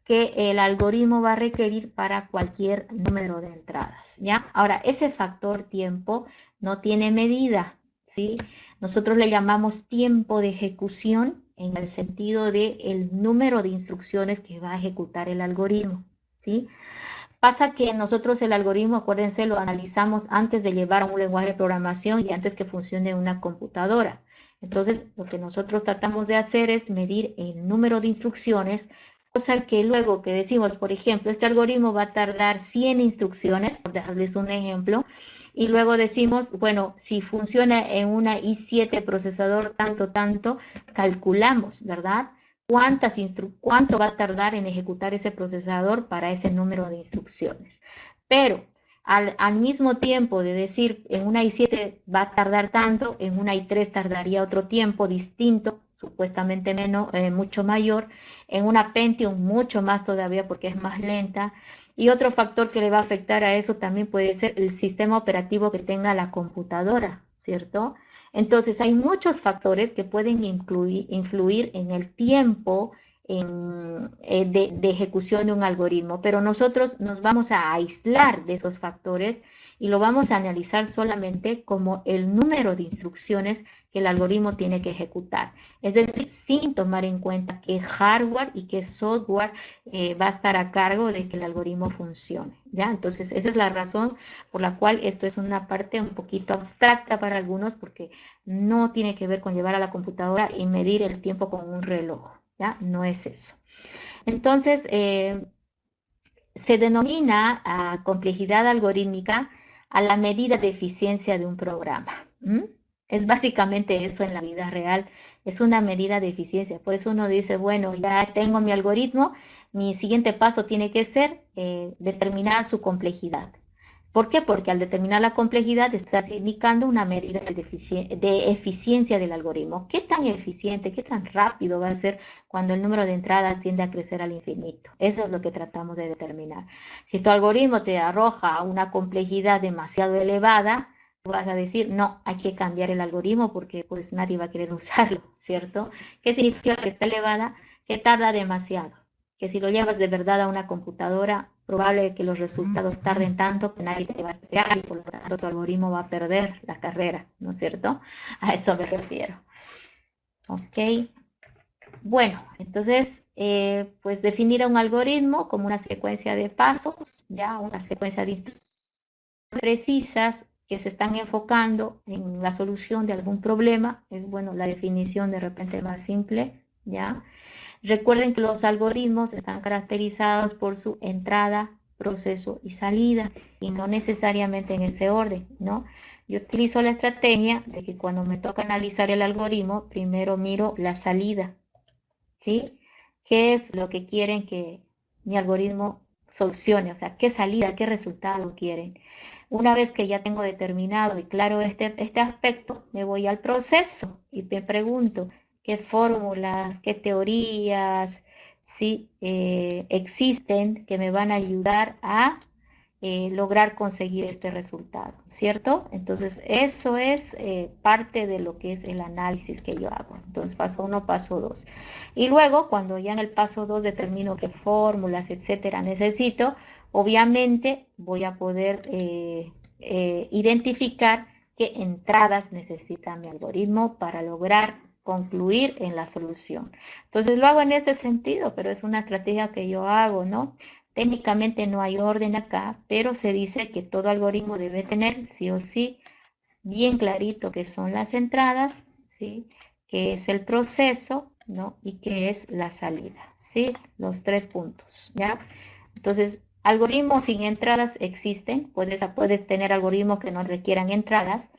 que el algoritmo va a requerir para cualquier número de entradas, ¿ya? Ahora, ese factor tiempo no tiene medida, ¿sí? Nosotros le llamamos tiempo de ejecución en el sentido de el número de instrucciones que va a ejecutar el algoritmo, ¿sí? Pasa que nosotros el algoritmo, acuérdense, lo analizamos antes de llevar a un lenguaje de programación y antes que funcione una computadora. Entonces, lo que nosotros tratamos de hacer es medir el número de instrucciones, cosa que luego que decimos, por ejemplo, este algoritmo va a tardar 100 instrucciones, por darles un ejemplo, y luego decimos, bueno, si funciona en una i7 procesador tanto, calculamos, ¿verdad? ¿Cuánto va a tardar en ejecutar ese procesador para ese número de instrucciones? Pero al mismo tiempo de decir en una i7 va a tardar tanto, en una i3 tardaría otro tiempo distinto, supuestamente mucho mayor, en una Pentium mucho más todavía porque es más lenta. Y otro factor que le va a afectar a eso también puede ser el sistema operativo que tenga la computadora, ¿cierto? Entonces hay muchos factores que pueden influir en el tiempo de ejecución de un algoritmo, pero nosotros nos vamos a aislar de esos factores y lo vamos a analizar solamente como el número de instrucciones que el algoritmo tiene que ejecutar. Es decir, sin tomar en cuenta qué hardware y qué software va a estar a cargo de que el algoritmo funcione, ¿ya? Entonces, esa es la razón por la cual esto es una parte un poquito abstracta para algunos, porque no tiene que ver con llevar a la computadora y medir el tiempo con un reloj, ¿ya? No es eso. Entonces, se denomina complejidad algorítmica a la medida de eficiencia de un programa. Es básicamente eso en la vida real, es una medida de eficiencia. Por eso uno dice, bueno, ya tengo mi algoritmo, mi siguiente paso tiene que ser determinar su complejidad. ¿Por qué? Porque al determinar la complejidad estás indicando una medida de eficiencia del algoritmo. ¿Qué tan eficiente, qué tan rápido va a ser cuando el número de entradas tiende a crecer al infinito? Eso es lo que tratamos de determinar. Si tu algoritmo te arroja una complejidad demasiado elevada, tú vas a decir, no, hay que cambiar el algoritmo porque pues nadie va a querer usarlo, ¿cierto? ¿Qué significa que está elevada? Que tarda demasiado. Que si lo llevas de verdad a una computadora, probable que los resultados tarden tanto que nadie te va a esperar y por lo tanto tu algoritmo va a perder la carrera, ¿no es cierto? A eso me refiero. Ok. Bueno, entonces, pues definir a un algoritmo como una secuencia de pasos, ya una secuencia de instrucciones precisas que se están enfocando en la solución de algún problema, es bueno la definición de repente más simple, ¿ya? Recuerden que los algoritmos están caracterizados por su entrada, proceso y salida, y no necesariamente en ese orden, ¿no? Yo utilizo la estrategia de que cuando me toca analizar el algoritmo, primero miro la salida, ¿sí? ¿Qué es lo que quieren que mi algoritmo solucione? O sea, ¿qué salida, qué resultado quieren? Una vez que ya tengo determinado y claro este aspecto, me voy al proceso y me pregunto qué fórmulas, qué teorías sí, existen que me van a ayudar a lograr conseguir este resultado, ¿cierto? Entonces, eso es parte de lo que es el análisis que yo hago. Entonces, paso 1, paso 2. Y luego, cuando ya en el paso 2 determino qué fórmulas, etcétera, necesito, obviamente voy a poder identificar qué entradas necesita mi algoritmo para lograr concluir en la solución. Entonces lo hago en ese sentido, pero es una estrategia que yo hago, ¿no? Técnicamente no hay orden acá, pero se dice que todo algoritmo debe tener sí o sí bien clarito qué son las entradas, ¿sí? Qué es el proceso, ¿no? Y qué es la salida, ¿sí? Los 3 puntos, ¿ya? Entonces, algoritmos sin entradas existen, puedes tener algoritmos que no requieran entradas,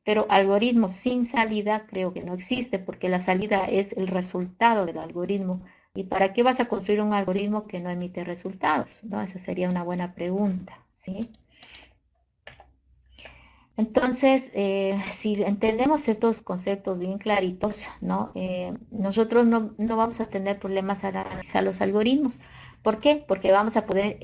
pero algoritmos sin salida creo que no existe porque la salida es el resultado del algoritmo. ¿Y para qué vas a construir un algoritmo que no emite resultados? ¿No? Esa sería una buena pregunta, ¿sí? Entonces, si entendemos estos conceptos bien claritos, ¿no? Nosotros no vamos a tener problemas al analizar los algoritmos. ¿Por qué? Porque vamos a poder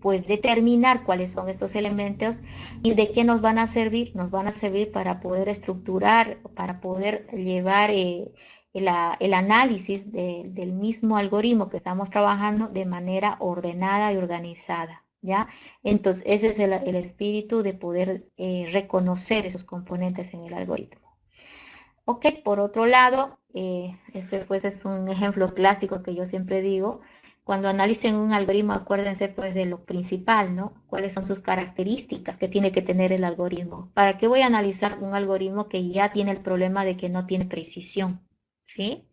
pues determinar cuáles son estos elementos y de qué nos van a servir. Nos van a servir para poder estructurar, para poder llevar el análisis del mismo algoritmo que estamos trabajando de manera ordenada y organizada, ¿ya? Entonces, ese es el espíritu de poder reconocer esos componentes en el algoritmo. Ok, por otro lado, este pues es un ejemplo clásico que yo siempre digo. Cuando analicen un algoritmo, acuérdense pues de lo principal, ¿no? ¿Cuáles son sus características que tiene que tener el algoritmo? ¿Para qué voy a analizar un algoritmo que ya tiene el problema de que no tiene precisión? ¿Sí?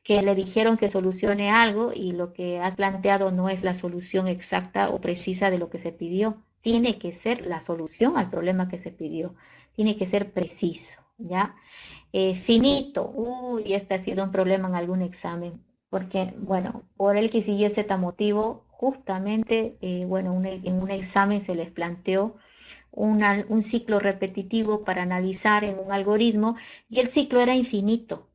Que le dijeron que solucione algo y lo que has planteado no es la solución exacta o precisa de lo que se pidió. Tiene que ser la solución al problema que se pidió. Tiene que ser preciso, ¿ya? Finito. Uy, este ha sido un problema en algún examen. Porque, bueno, por el que y Z motivo, justamente, bueno, en un examen se les planteó un ciclo repetitivo para analizar en un algoritmo y el ciclo era infinito.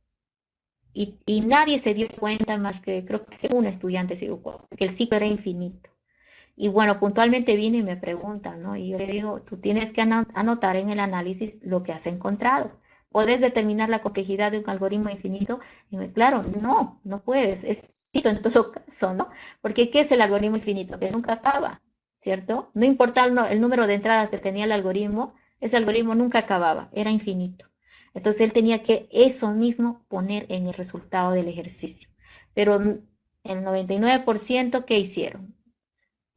Y nadie se dio cuenta más que, creo que un estudiante se dio cuenta, que el ciclo era infinito. Y bueno, puntualmente viene y me preguntan, ¿no? Y yo le digo, tú tienes que anotar en el análisis lo que has encontrado. ¿Puedes determinar la complejidad de un algoritmo infinito? Y me, claro, no puedes. Es infinito en todo caso, ¿no? Porque ¿qué es el algoritmo infinito? Que nunca acaba, ¿cierto? No importa el número de entradas que tenía el algoritmo, ese algoritmo nunca acababa, era infinito. Entonces él tenía que eso mismo poner en el resultado del ejercicio. Pero el 99%, ¿qué hicieron?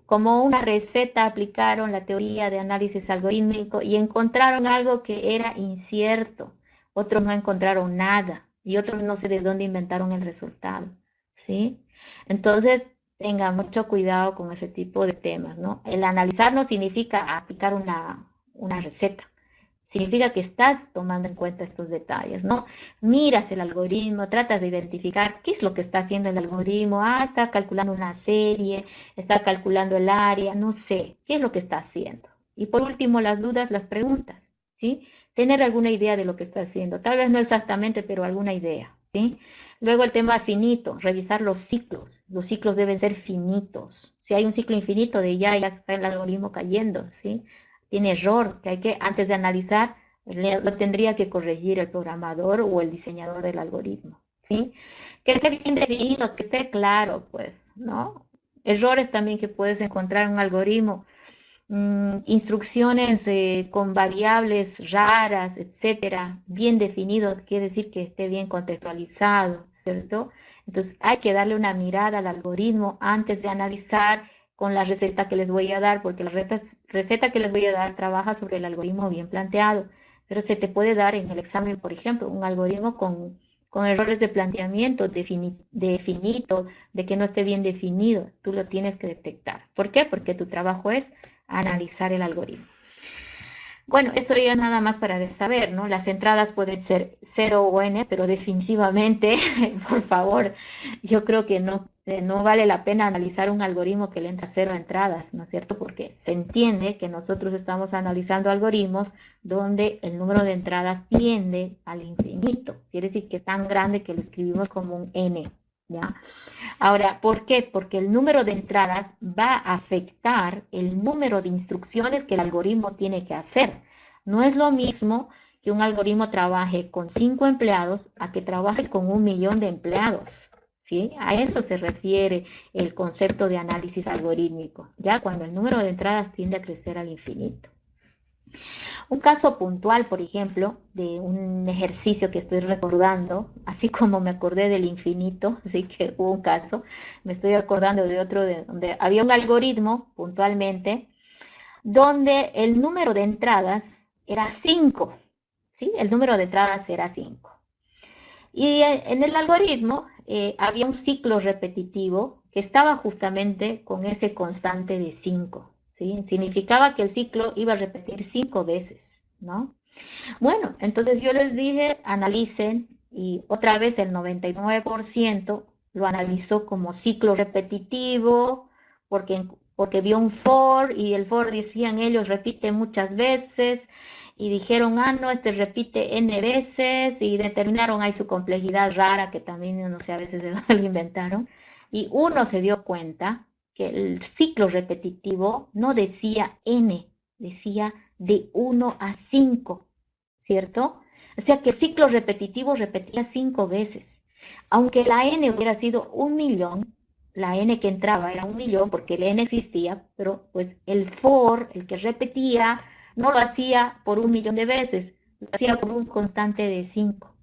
Como una receta aplicaron la teoría de análisis algorítmico y encontraron algo que era incierto. Otros no encontraron nada y otros no sé de dónde inventaron el resultado, ¿sí? Entonces, tenga mucho cuidado con ese tipo de temas, ¿no? El analizar no significa aplicar una receta. Significa que estás tomando en cuenta estos detalles, ¿no? Miras el algoritmo, tratas de identificar qué es lo que está haciendo el algoritmo. Ah, está calculando una serie, está calculando el área, no sé, qué es lo que está haciendo. Y por último, las dudas, las preguntas, ¿sí? Tener alguna idea de lo que está haciendo. Tal vez no exactamente, pero alguna idea, ¿sí? Luego el tema finito, revisar los ciclos. Los ciclos deben ser finitos. Si hay un ciclo infinito, de ya está el algoritmo cayendo, ¿sí? Tiene error que hay que, antes de analizar, lo tendría que corregir el programador o el diseñador del algoritmo, ¿sí? Que esté bien definido, que esté claro, pues, ¿no? Errores también que puedes encontrar en un algoritmo, instrucciones con variables raras, etcétera, bien definido, quiere decir que esté bien contextualizado, ¿cierto? Entonces hay que darle una mirada al algoritmo antes de analizar con la receta que les voy a dar, porque la receta que les voy a dar trabaja sobre el algoritmo bien planteado, pero se te puede dar en el examen, por ejemplo, un algoritmo con errores de planteamiento, de finito, de que no esté bien definido, tú lo tienes que detectar. ¿Por qué? Porque tu trabajo es analizar el algoritmo. Bueno, esto ya nada más para saber, ¿no? Las entradas pueden ser 0 o n, pero definitivamente, por favor, yo creo que no vale la pena analizar un algoritmo que le entra 0 entradas, ¿no es cierto? Porque se entiende que nosotros estamos analizando algoritmos donde el número de entradas tiende al infinito. Quiere decir que es tan grande que lo escribimos como un n, ¿ya? Ahora, ¿por qué? Porque el número de entradas va a afectar el número de instrucciones que el algoritmo tiene que hacer. No es lo mismo que un algoritmo trabaje con 5 empleados a que trabaje con 1 millón de empleados. ¿Sí? A eso se refiere el concepto de análisis algorítmico, ya cuando el número de entradas tiende a crecer al infinito. Un caso puntual, por ejemplo, de un ejercicio que estoy recordando, así como me acordé del infinito, así que hubo un caso, me estoy acordando de otro donde había un algoritmo puntualmente, donde el número de entradas era 5, ¿sí? El número de entradas era 5. Y en el algoritmo había un ciclo repetitivo que estaba justamente con ese constante de 5, ¿sí? Significaba que el ciclo iba a repetir 5 veces, ¿no? Bueno, entonces yo les dije, analicen, y otra vez el 99% lo analizó como ciclo repetitivo, porque vio un for, y el for decían ellos repite muchas veces, y dijeron, ah, no, este repite n veces, y determinaron ahí su complejidad rara, que también no sé a veces de dónde lo inventaron, y uno se dio cuenta que el ciclo repetitivo no decía n, decía de 1 a 5, ¿cierto? O sea que el ciclo repetitivo repetía 5 veces. Aunque la n hubiera sido 1 millón, la n que entraba era 1 millón porque el n existía, pero pues el for, el que repetía, no lo hacía por 1 millón de veces, lo hacía por un constante de 5.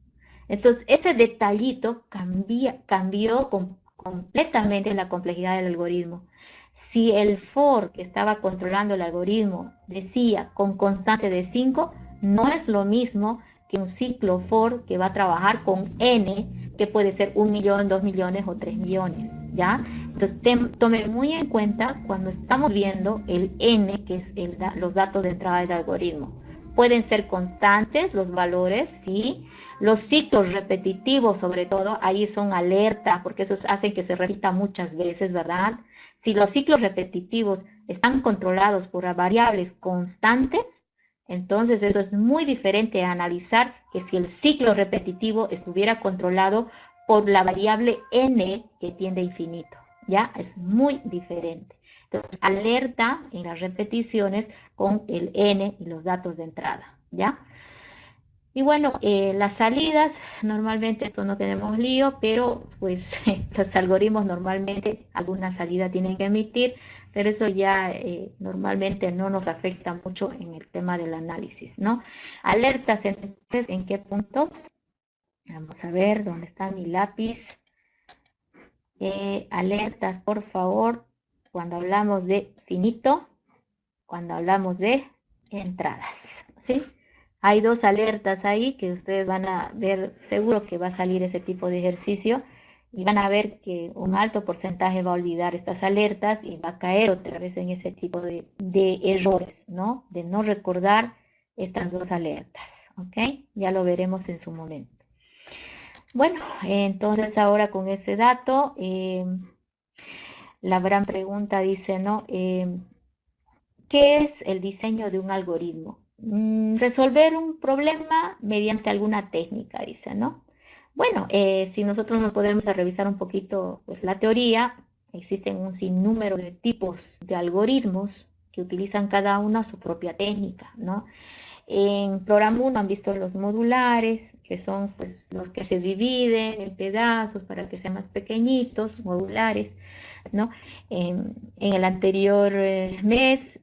Entonces, ese detallito cambió completamente la complejidad del algoritmo. Si el for que estaba controlando el algoritmo decía con constante de 5, no es lo mismo que un ciclo for que va a trabajar con n, que puede ser 1 millón, 2 millones o 3 millones, ¿ya? Entonces, tome muy en cuenta cuando estamos viendo el n, que es los datos de entrada del algoritmo. Pueden ser constantes los valores, ¿sí? Los ciclos repetitivos, sobre todo, ahí son alerta, porque esos hacen que se repita muchas veces, ¿verdad? Si los ciclos repetitivos están controlados por variables constantes, entonces eso es muy diferente a analizar que si el ciclo repetitivo estuviera controlado por la variable n que tiende a infinito, ¿ya? Es muy diferente. Entonces, alerta en las repeticiones con el n y los datos de entrada, ¿ya? Y bueno, las salidas, normalmente esto no tenemos lío, pero pues los algoritmos normalmente alguna salida tienen que emitir, pero eso ya normalmente no nos afecta mucho en el tema del análisis, ¿no? Alertas, entonces, ¿en qué puntos? Vamos a ver dónde está mi lápiz. Alertas, por favor, cuando hablamos de finito, cuando hablamos de entradas, ¿sí? Hay dos alertas ahí que ustedes van a ver, seguro que va a salir ese tipo de ejercicio y van a ver que un alto porcentaje va a olvidar estas alertas y va a caer otra vez en ese tipo de errores, ¿no? De no recordar estas dos alertas, ¿ok? Ya lo veremos en su momento. Bueno, entonces ahora con ese dato, la gran pregunta dice, ¿no? ¿Qué es el diseño de un algoritmo? Resolver un problema mediante alguna técnica, dice, ¿no? Bueno, si nosotros nos podemos revisar un poquito pues, la teoría, existen un sinnúmero de tipos de algoritmos que utilizan cada una su propia técnica, ¿no? En programa 1 han visto los modulares, que son pues, los que se dividen en pedazos para que sean más pequeñitos, modulares, ¿no? En el anterior el mes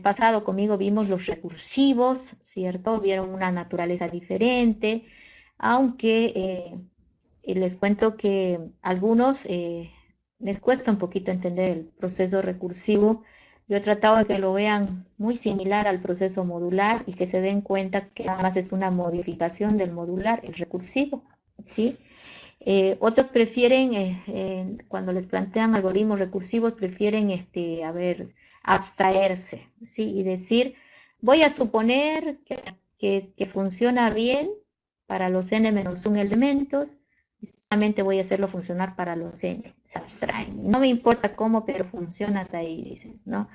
pasado conmigo vimos los recursivos, ¿cierto? Vieron una naturaleza diferente, aunque les cuento que a algunos les cuesta un poquito entender el proceso recursivo. Yo he tratado de que lo vean muy similar al proceso modular y que se den cuenta que además es una modificación del modular, el recursivo, ¿sí? Otros prefieren, cuando les plantean algoritmos recursivos, prefieren, abstraerse, ¿sí? Y decir, voy a suponer que funciona bien para los n-1 elementos, y solamente voy a hacerlo funcionar para los n, se abstraen. No me importa cómo, pero funciona hasta ahí, dicen, ¿no?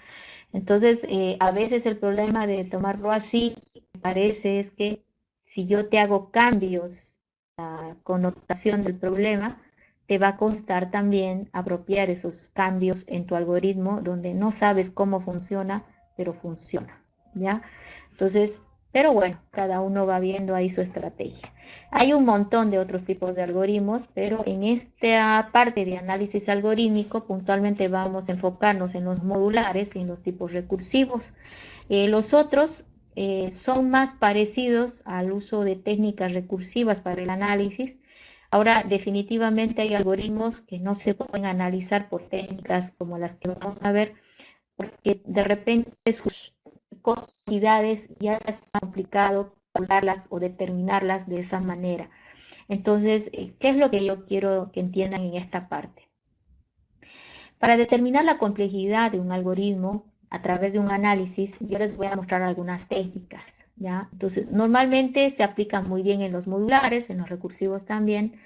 Entonces, a veces el problema de tomarlo así, me parece, es que si yo te hago cambios connotación del problema, te va a costar también apropiar esos cambios en tu algoritmo donde no sabes cómo funciona, pero funciona, ¿ya? Entonces, pero bueno, cada uno va viendo ahí su estrategia. Hay un montón de otros tipos de algoritmos, pero en esta parte de análisis algorítmico puntualmente vamos a enfocarnos en los modulares y en los tipos recursivos. Los otros son más parecidos al uso de técnicas recursivas para el análisis. Ahora, definitivamente hay algoritmos que no se pueden analizar por técnicas como las que vamos a ver, porque de repente sus cantidades ya es complicado calcularlas o determinarlas de esa manera. Entonces, ¿qué es lo que yo quiero que entiendan en esta parte? Para determinar la complejidad de un algoritmo a través de un análisis, yo les voy a mostrar algunas técnicas, ¿ya? Entonces, normalmente se aplican muy bien en los modulares, en los recursivos también,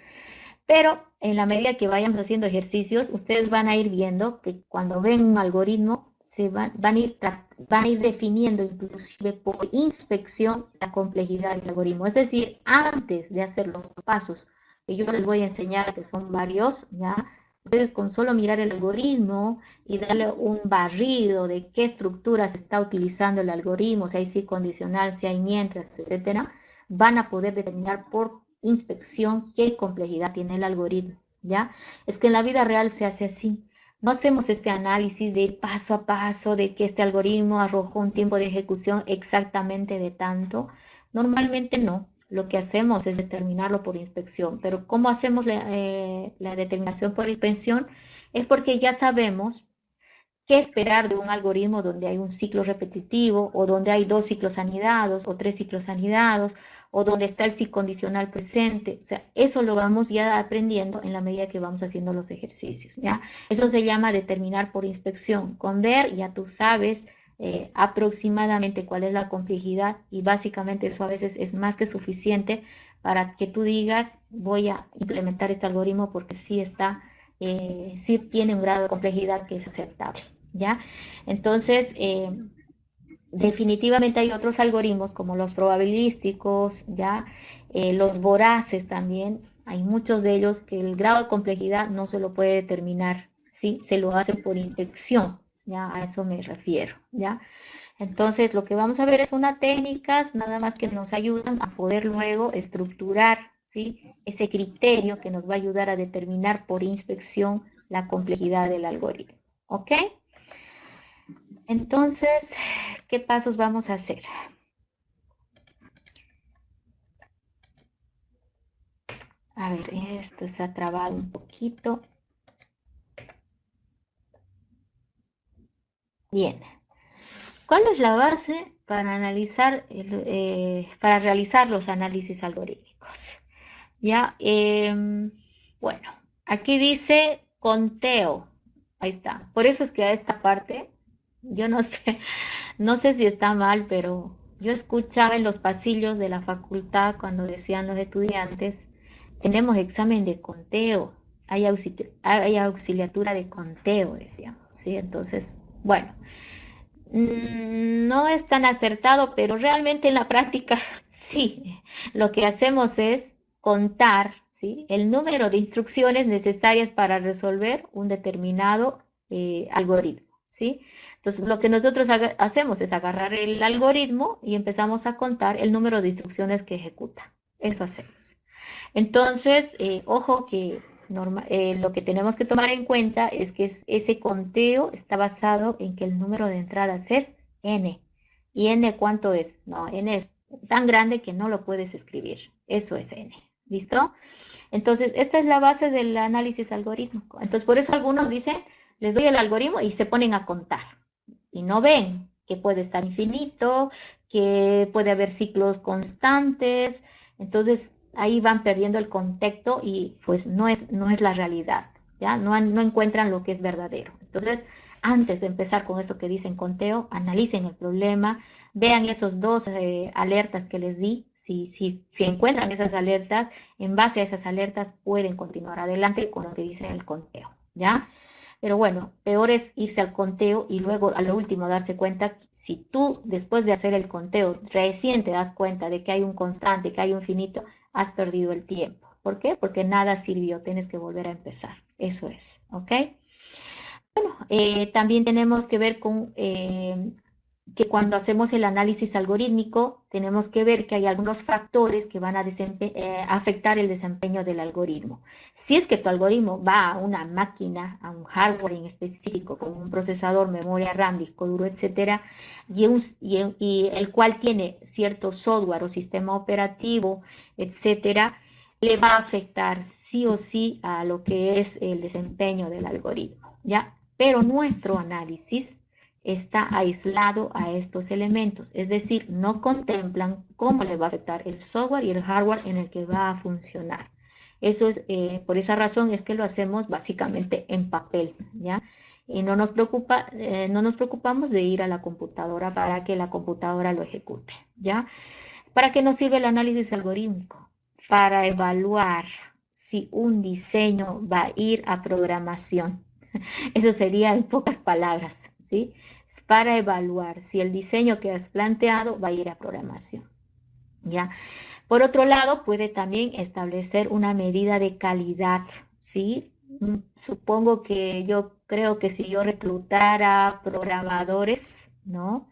pero en la medida que vayamos haciendo ejercicios, ustedes van a ir viendo que cuando ven un algoritmo, van a ir definiendo inclusive por inspección la complejidad del algoritmo. Es decir, antes de hacer los pasos que yo les voy a enseñar, que son varios, ¿ya? Ustedes con solo mirar el algoritmo y darle un barrido de qué estructuras está utilizando el algoritmo, si hay sí condicional, si hay mientras, etcétera, van a poder determinar por inspección qué complejidad tiene el algoritmo, ¿ya? Es que en la vida real se hace así. No hacemos este análisis de paso a paso de que este algoritmo arrojó un tiempo de ejecución exactamente de tanto. Normalmente no. Lo que hacemos es determinarlo por inspección. Pero ¿cómo hacemos la determinación por inspección? Es porque ya sabemos qué esperar de un algoritmo donde hay un ciclo repetitivo o donde hay 2 ciclos anidados o 3 ciclos anidados o donde está el si condicional presente. O sea, eso lo vamos ya aprendiendo en la medida que vamos haciendo los ejercicios, ¿ya? Eso se llama determinar por inspección. Con ver ya tú sabes aproximadamente cuál es la complejidad y básicamente eso a veces es más que suficiente para que tú digas voy a implementar este algoritmo porque sí está, sí tiene un grado de complejidad que es aceptable, ¿ya? Entonces, definitivamente hay otros algoritmos como los probabilísticos, ¿ya? Los voraces también, hay muchos de ellos que el grado de complejidad no se lo puede determinar, ¿sí? Se lo hacen por inspección, ¿ya? A eso me refiero, ¿ya? Entonces, lo que vamos a ver es unas técnicas nada más que nos ayudan a poder luego estructurar, ¿sí?, ese criterio que nos va a ayudar a determinar por inspección la complejidad del algoritmo. ¿Ok? Entonces, ¿qué pasos vamos a hacer? A ver, esto se ha trabado un poquito. Bien. ¿Cuál es la base para analizar, para realizar los análisis algorítmicos? Ya, bueno, aquí dice conteo. Ahí está. Por eso es que a esta parte, yo no sé, no sé si está mal, pero yo escuchaba en los pasillos de la facultad cuando decían los estudiantes, tenemos examen de conteo, hay auxiliatura de conteo, decían, ¿sí? Entonces, bueno, no es tan acertado, pero realmente en la práctica sí. Lo que hacemos es contar, ¿sí?, el número de instrucciones necesarias para resolver un determinado algoritmo, ¿sí? Entonces, lo que nosotros hacemos es agarrar el algoritmo y empezamos a contar el número de instrucciones que ejecuta. Eso hacemos. Entonces, ojo que lo que tenemos que tomar en cuenta es que ese conteo está basado en que el número de entradas es n. ¿Y n cuánto es? No, n es tan grande que no lo puedes escribir. Eso es n. ¿Listo? Entonces, esta es la base del análisis algorítmico. Entonces, por eso algunos dicen, les doy el algoritmo y se ponen a contar. Y no ven que puede estar infinito, que puede haber ciclos constantes. Entonces, ahí van perdiendo el contexto y pues no es la realidad, ¿ya? No encuentran lo que es verdadero. Entonces, antes de empezar con esto que dicen conteo, analicen el problema, vean esos dos alertas que les di. Si encuentran esas alertas, en base a esas alertas pueden continuar adelante con lo que dice el conteo, ¿ya? Pero bueno, peor es irse al conteo y luego a lo último darse cuenta, si tú después de hacer el conteo recién te das cuenta de que hay un constante, que hay un finito, has perdido el tiempo. ¿Por qué? Porque nada sirvió, tienes que volver a empezar. Eso es, ¿ok? Bueno, también tenemos que ver con que cuando hacemos el análisis algorítmico, tenemos que ver que hay algunos factores que van a afectar el desempeño del algoritmo. Si es que tu algoritmo va a una máquina, a un hardware en específico, como un procesador, memoria RAM, disco duro, etcétera, y el cual tiene cierto software o sistema operativo, etcétera, le va a afectar sí o sí a lo que es el desempeño del algoritmo, ¿ya? Pero nuestro análisis está aislado a estos elementos, es decir, no contemplan cómo le va a afectar el software y el hardware en el que va a funcionar. Eso es, por esa razón es que lo hacemos básicamente en papel, ¿ya? Y no nos preocupamos de ir a la computadora para que la computadora lo ejecute, ¿ya? ¿Para qué nos sirve el análisis algorítmico? Para evaluar si un diseño va a ir a programación. Eso sería en pocas palabras, ¿sí? Para evaluar si el diseño que has planteado va a ir a programación, ¿ya? Por otro lado, puede también establecer una medida de calidad, ¿sí? Supongo que yo creo que si yo reclutara programadores, ¿no?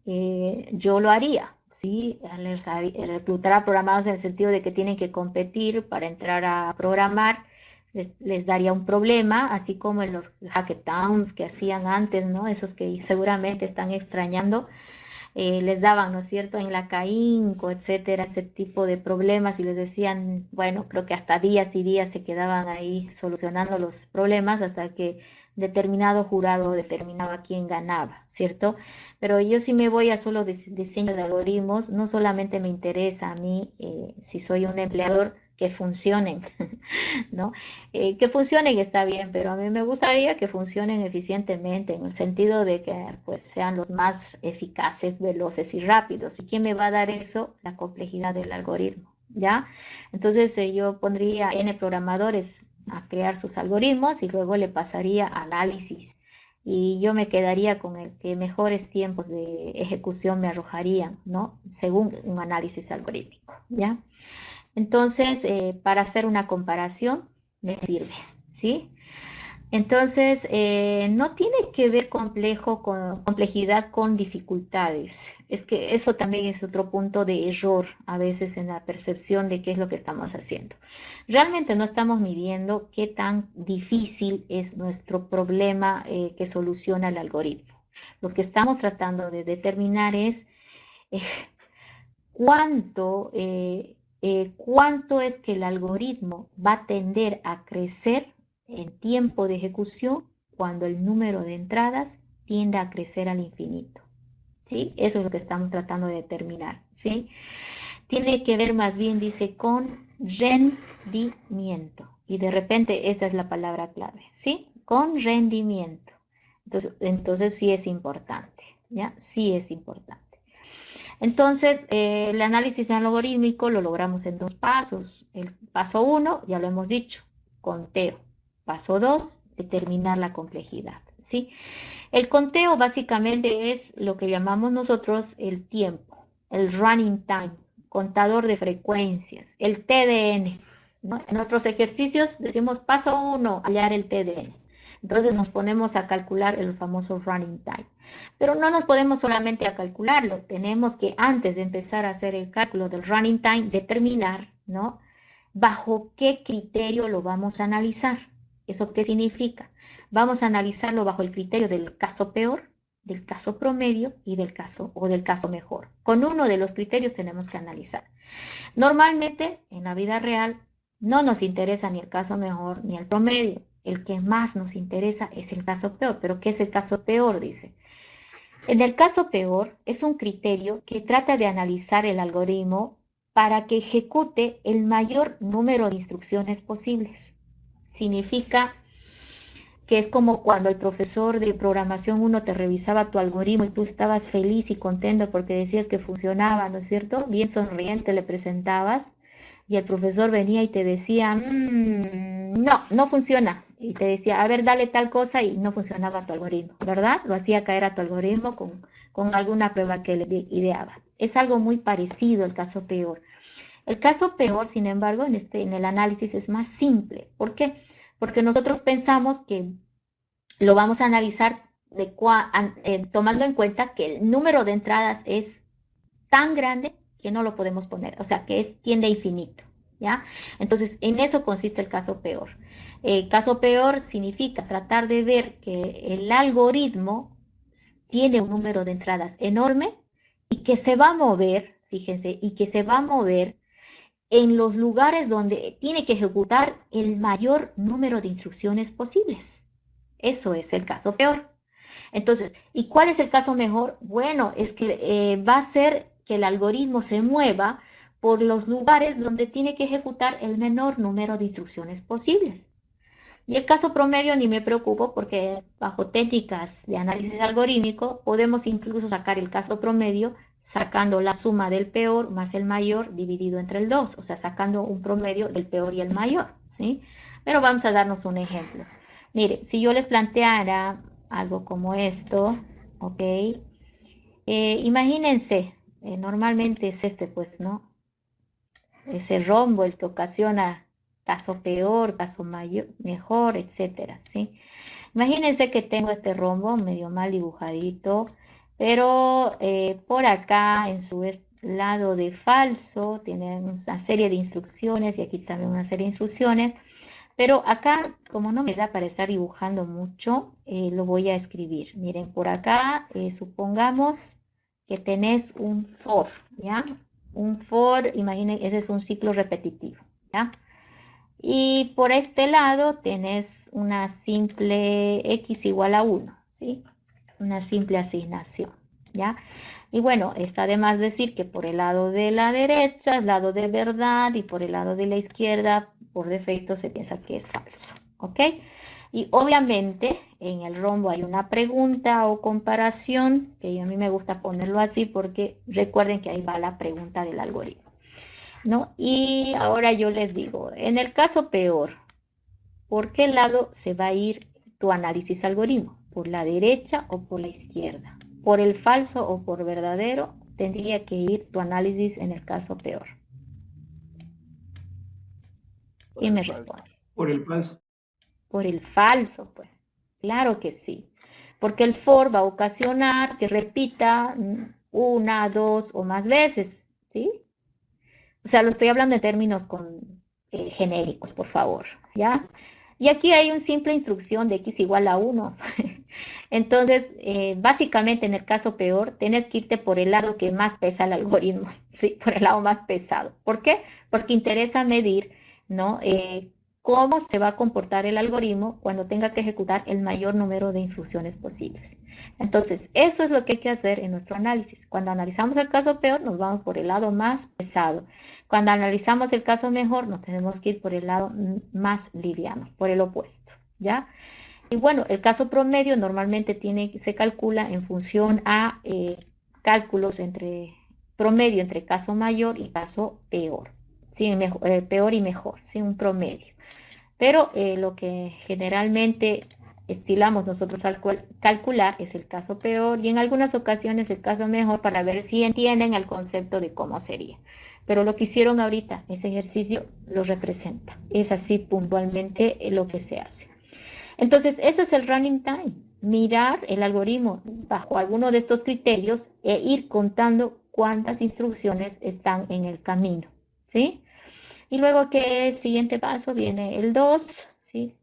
Yo lo haría, ¿sí? Reclutar a programadores en el sentido de que tienen que competir para entrar a programar, les daría un problema, así como en los hackathons que hacían antes, ¿no? Esos que seguramente están extrañando, les daban, ¿no es cierto?, en la CAINCO, etcétera, ese tipo de problemas y les decían, bueno, creo que hasta días y días se quedaban ahí solucionando los problemas hasta que determinado jurado determinaba quién ganaba, ¿cierto? Pero yo si me voy a solo diseño de algoritmos, no solamente me interesa a mí, si soy un empleador, que funcionen, ¿no? Que funcionen está bien, pero a mí me gustaría que funcionen eficientemente, en el sentido de que pues, sean los más eficaces, veloces y rápidos. ¿Y quién me va a dar eso? La complejidad del algoritmo, ¿ya? Entonces yo pondría N programadores a crear sus algoritmos y luego le pasaría análisis. Y yo me quedaría con el que mejores tiempos de ejecución me arrojarían, ¿no? Según un análisis algorítmico, ¿ya? Entonces, para hacer una comparación, me sirve, ¿sí? Entonces, no tiene que ver complejidad con dificultades. Es que eso también es otro punto de error a veces en la percepción de qué es lo que estamos haciendo. Realmente no estamos midiendo qué tan difícil es nuestro problema que soluciona el algoritmo. Lo que estamos tratando de determinar es eh, cuánto es que el algoritmo va a tender a crecer en tiempo de ejecución cuando el número de entradas tiende a crecer al infinito. ¿Sí? Eso es lo que estamos tratando de determinar. ¿Sí? Tiene que ver más bien, dice, con rendimiento. Y de repente esa es la palabra clave. ¿Sí? Con rendimiento. Entonces sí es importante. ¿Ya? Sí es importante. Entonces, el análisis algorítmico lo logramos en dos pasos. El paso 1, ya lo hemos dicho, conteo. Paso 2, determinar la complejidad. ¿Sí? El conteo básicamente es lo que llamamos nosotros el tiempo, el running time, contador de frecuencias, el TDN. ¿No? En nuestros ejercicios decimos paso 1, hallar el TDN. Entonces nos ponemos a calcular el famoso running time. Pero no nos podemos solamente a calcularlo, tenemos que antes de empezar a hacer el cálculo del running time, determinar, ¿no? Bajo qué criterio lo vamos a analizar. ¿Eso qué significa? Vamos a analizarlo bajo el criterio del caso peor, del caso promedio y del caso mejor. Con uno de los criterios tenemos que analizar. Normalmente en la vida real no nos interesa ni el caso mejor ni el promedio. El que más nos interesa es el caso peor. ¿Pero qué es el caso peor? Dice. En el caso peor, es un criterio que trata de analizar el algoritmo para que ejecute el mayor número de instrucciones posibles. Significa que es como cuando el profesor de programación 1 te revisaba tu algoritmo y tú estabas feliz y contento porque decías que funcionaba, ¿no es cierto? Bien sonriente le presentabas y el profesor venía y te decía, no funciona. Y te decía, a ver, dale tal cosa y no funcionaba tu algoritmo, ¿verdad? Lo hacía caer a tu algoritmo con alguna prueba que le ideaba. Es algo muy parecido el caso peor. El caso peor, sin embargo, en el análisis es más simple. ¿Por qué? Porque nosotros pensamos que lo vamos a analizar tomando en cuenta que el número de entradas es tan grande que no lo podemos poner, o sea, que tiende a infinito, ¿ya? Entonces, en eso consiste el caso peor. Caso peor significa tratar de ver que el algoritmo tiene un número de entradas enorme y que se va a mover, fíjense, y que se va a mover en los lugares donde tiene que ejecutar el mayor número de instrucciones posibles. Eso es el caso peor. Entonces, ¿y cuál es el caso mejor? Bueno, es que va a ser que el algoritmo se mueva por los lugares donde tiene que ejecutar el menor número de instrucciones posibles. Y el caso promedio ni me preocupo porque bajo técnicas de análisis algorítmico podemos incluso sacar el caso promedio sacando la suma del peor más el mayor dividido entre el 2, o sea, sacando un promedio del peor y el mayor, ¿sí? Pero vamos a darnos un ejemplo. Mire, si yo les planteara algo como esto, ¿ok? Imagínense, normalmente es este, pues, ¿no? Ese rombo el que ocasiona caso peor, caso mayor, mejor, etcétera, ¿sí? Imagínense que tengo este rombo medio mal dibujadito, pero por acá en su lado de falso tiene una serie de instrucciones y aquí también una serie de instrucciones, pero acá como no me da para estar dibujando mucho, lo voy a escribir. Miren, por acá supongamos que tenés un for, ¿ya? Un for, imaginen, ese es un ciclo repetitivo, ¿ya? Y por este lado tenés una simple x igual a 1, ¿sí? Una simple asignación, ¿ya? Y bueno, está de más decir que por el lado de la derecha es lado de verdad y por el lado de la izquierda por defecto se piensa que es falso, ¿ok? Y obviamente en el rombo hay una pregunta o comparación, que a mí me gusta ponerlo así porque recuerden que ahí va la pregunta del algoritmo, ¿no? Y ahora yo les digo, en el caso peor, ¿por qué lado se va a ir tu análisis algoritmo? ¿Por la derecha o por la izquierda? ¿Por el falso o por verdadero? Tendría que ir tu análisis en el caso peor. ¿Quién me responde? Por el falso. por el falso, pues. Claro que sí. Porque el for va a ocasionar que repita una, dos o más veces, ¿sí? O sea, lo estoy hablando en términos genéricos, por favor, ¿ya? Y aquí hay una simple instrucción de x igual a 1. Entonces, básicamente en el caso peor, tienes que irte por el lado que más pesa el algoritmo, ¿sí? Por el lado más pesado. ¿Por qué? Porque interesa medir, ¿no? Cómo se va a comportar el algoritmo cuando tenga que ejecutar el mayor número de instrucciones posibles. Entonces, eso es lo que hay que hacer en nuestro análisis. Cuando analizamos el caso peor, nos vamos por el lado más pesado. Cuando analizamos el caso mejor, nos tenemos que ir por el lado más liviano, por el opuesto, ¿ya? Y bueno, el caso promedio normalmente se calcula en función a cálculos promedio entre caso mayor y caso peor, ¿sí? Peor y mejor, ¿sí? Un promedio. Pero lo que generalmente estilamos nosotros al calcular es el caso peor y en algunas ocasiones el caso mejor para ver si entienden el concepto de cómo sería. Pero lo que hicieron ahorita, ese ejercicio lo representa. Es así puntualmente lo que se hace. Entonces, ese es el running time. Mirar el algoritmo bajo alguno de estos criterios e ir contando cuántas instrucciones están en el camino, ¿sí? Y luego que el siguiente paso viene el 2, ¿sí?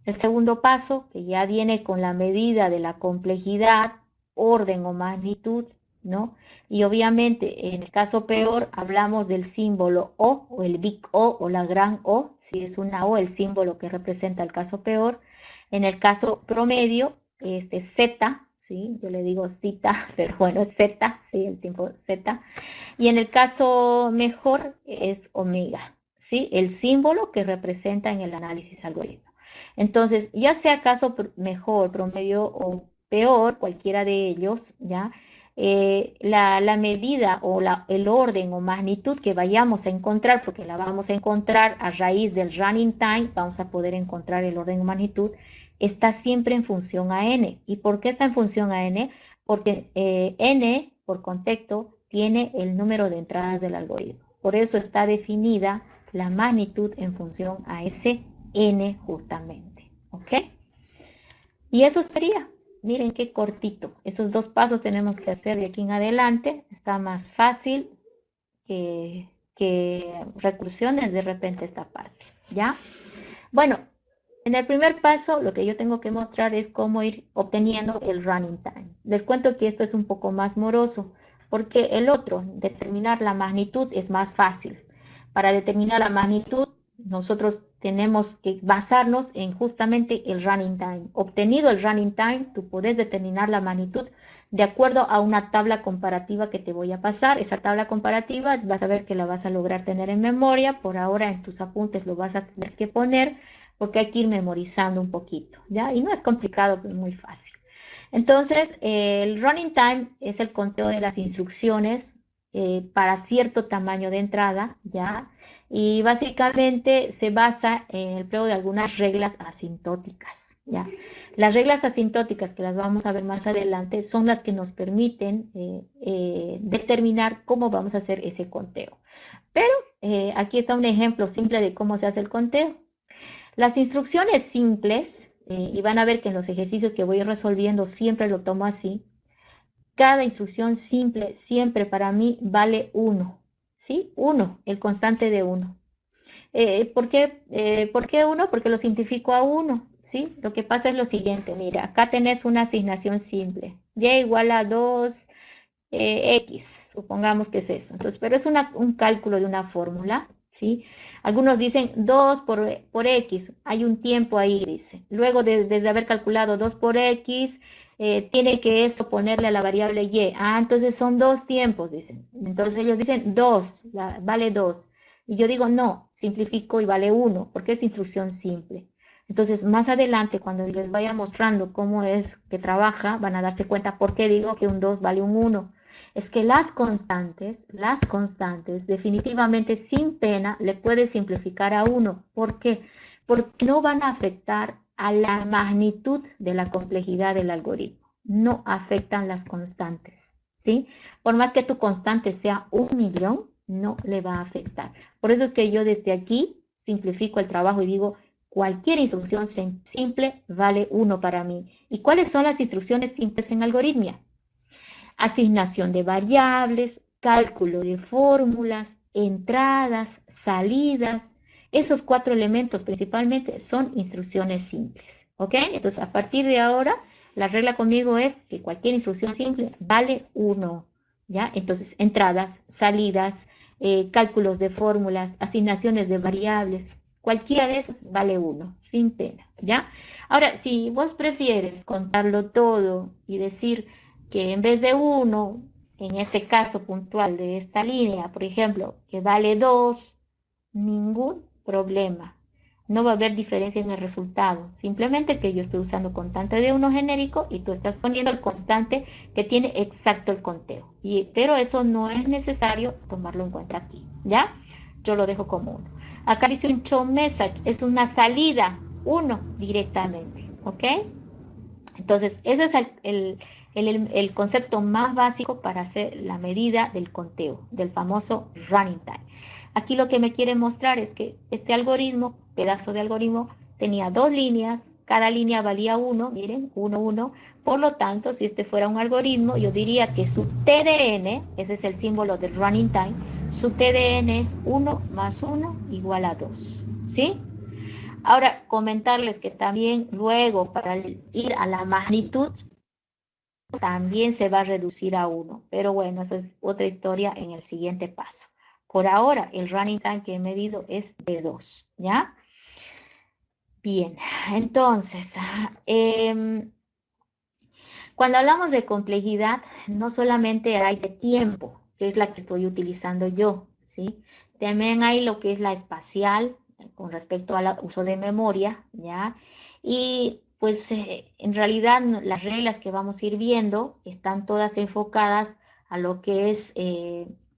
El segundo paso, que ya viene con la medida de la complejidad, orden o magnitud, ¿no? Y obviamente en el caso peor hablamos del símbolo o el big O la gran O, si es una O, el símbolo que representa el caso peor. En el caso promedio, Z, ¿sí? Yo le digo cita, pero bueno, es Z, ¿sí? El tiempo Z. Y en el caso mejor es omega, ¿sí? El símbolo que representa en el análisis algoritmo. Entonces, ya sea caso mejor, promedio o peor, cualquiera de ellos, ¿ya? La medida o el orden o magnitud que vayamos a encontrar, porque la vamos a encontrar a raíz del running time, vamos a poder encontrar el orden o magnitud, está siempre en función a n. ¿Y por qué está en función a n? Porque n, por contexto, tiene el número de entradas del algoritmo. Por eso está definida la magnitud en función a ese n justamente. ¿Ok? Y eso sería. Miren qué cortito. Esos dos pasos tenemos que hacer de aquí en adelante. Está más fácil que recursiones de repente esta parte. ¿Ya? Bueno, en el primer paso lo que yo tengo que mostrar es cómo ir obteniendo el running time. Les cuento que esto es un poco más moroso porque el otro, determinar la magnitud, es más fácil. Para determinar la magnitud, nosotros tenemos que basarnos en justamente el running time. Obtenido el running time, tú puedes determinar la magnitud de acuerdo a una tabla comparativa que te voy a pasar. Esa tabla comparativa vas a ver que la vas a lograr tener en memoria. Por ahora en tus apuntes lo vas a tener que poner porque hay que ir memorizando un poquito, ¿ya? Y no es complicado, pero muy fácil. Entonces, el running time es el conteo de las instrucciones para cierto tamaño de entrada, ¿ya? Y básicamente se basa en el empleo de algunas reglas asintóticas, ¿ya? Las reglas asintóticas, que las vamos a ver más adelante, son las que nos permiten determinar cómo vamos a hacer ese conteo. Pero aquí está un ejemplo simple de cómo se hace el conteo. Las instrucciones simples, y van a ver que en los ejercicios que voy resolviendo siempre lo tomo así, cada instrucción simple siempre para mí vale 1, ¿sí? 1, el constante de 1. ¿Por qué 1? Porque lo simplifico a 1, ¿sí? Lo que pasa es lo siguiente, mira, acá tenés una asignación simple, y igual a 2, x, supongamos que es eso. Entonces, pero es un cálculo de una fórmula, ¿sí? Algunos dicen 2 por x, hay un tiempo ahí, dice. Luego de haber calculado 2 por x, tiene que eso ponerle a la variable y. Ah, entonces son 2 tiempos, dicen. Entonces ellos dicen 2, vale 2. Y yo digo no, simplifico y vale 1, porque es instrucción simple. Entonces, más adelante, cuando les vaya mostrando cómo es que trabaja, van a darse cuenta por qué digo que un 2 vale un 1. Es que las constantes, definitivamente sin pena, le puedes simplificar a 1. ¿Por qué? Porque no van a afectar a la magnitud de la complejidad del algoritmo. No afectan las constantes, ¿sí? Por más que tu constante sea 1.000.000, no le va a afectar. Por eso es que yo desde aquí simplifico el trabajo y digo cualquier instrucción simple vale 1 para mí. ¿Y cuáles son las instrucciones simples en algoritmia? Asignación de variables, cálculo de fórmulas, entradas, salidas. Esos 4 elementos principalmente son instrucciones simples. ¿Ok? Entonces, a partir de ahora, la regla conmigo es que cualquier instrucción simple vale 1. ¿Ya? Entonces, entradas, salidas, cálculos de fórmulas, asignaciones de variables, cualquiera de esas vale 1, sin pena. ¿Ya? Ahora, si vos prefieres contarlo todo y decir que en vez de 1, en este caso puntual de esta línea, por ejemplo, que vale 2, ningún problema. No va a haber diferencia en el resultado. Simplemente que yo estoy usando constante de 1 genérico y tú estás poniendo el constante que tiene exacto el conteo. Pero eso no es necesario tomarlo en cuenta aquí. ¿Ya? Yo lo dejo como 1. Acá dice un show message. Es una salida 1 directamente. ¿Ok? Entonces, ese es el concepto más básico para hacer la medida del conteo, del famoso running time. Aquí lo que me quiere mostrar es que este algoritmo, pedazo de algoritmo, tenía 2 líneas, cada línea valía 1, miren, 1, 1. Por lo tanto, si este fuera un algoritmo, yo diría que su TDN, ese es el símbolo del running time, su TDN es 1 más 1 igual a 2, ¿sí? Ahora, comentarles que también luego para ir a la magnitud, también se va a reducir a 1. Pero bueno, eso es otra historia en el siguiente paso. Por ahora, el running time que he medido es de 2, ¿ya? Bien, entonces, cuando hablamos de complejidad, no solamente hay de tiempo, que es la que estoy utilizando yo, ¿sí? También hay lo que es la espacial, con respecto al uso de memoria, ¿ya? Y pues en realidad las reglas que vamos a ir viendo están todas enfocadas a lo que es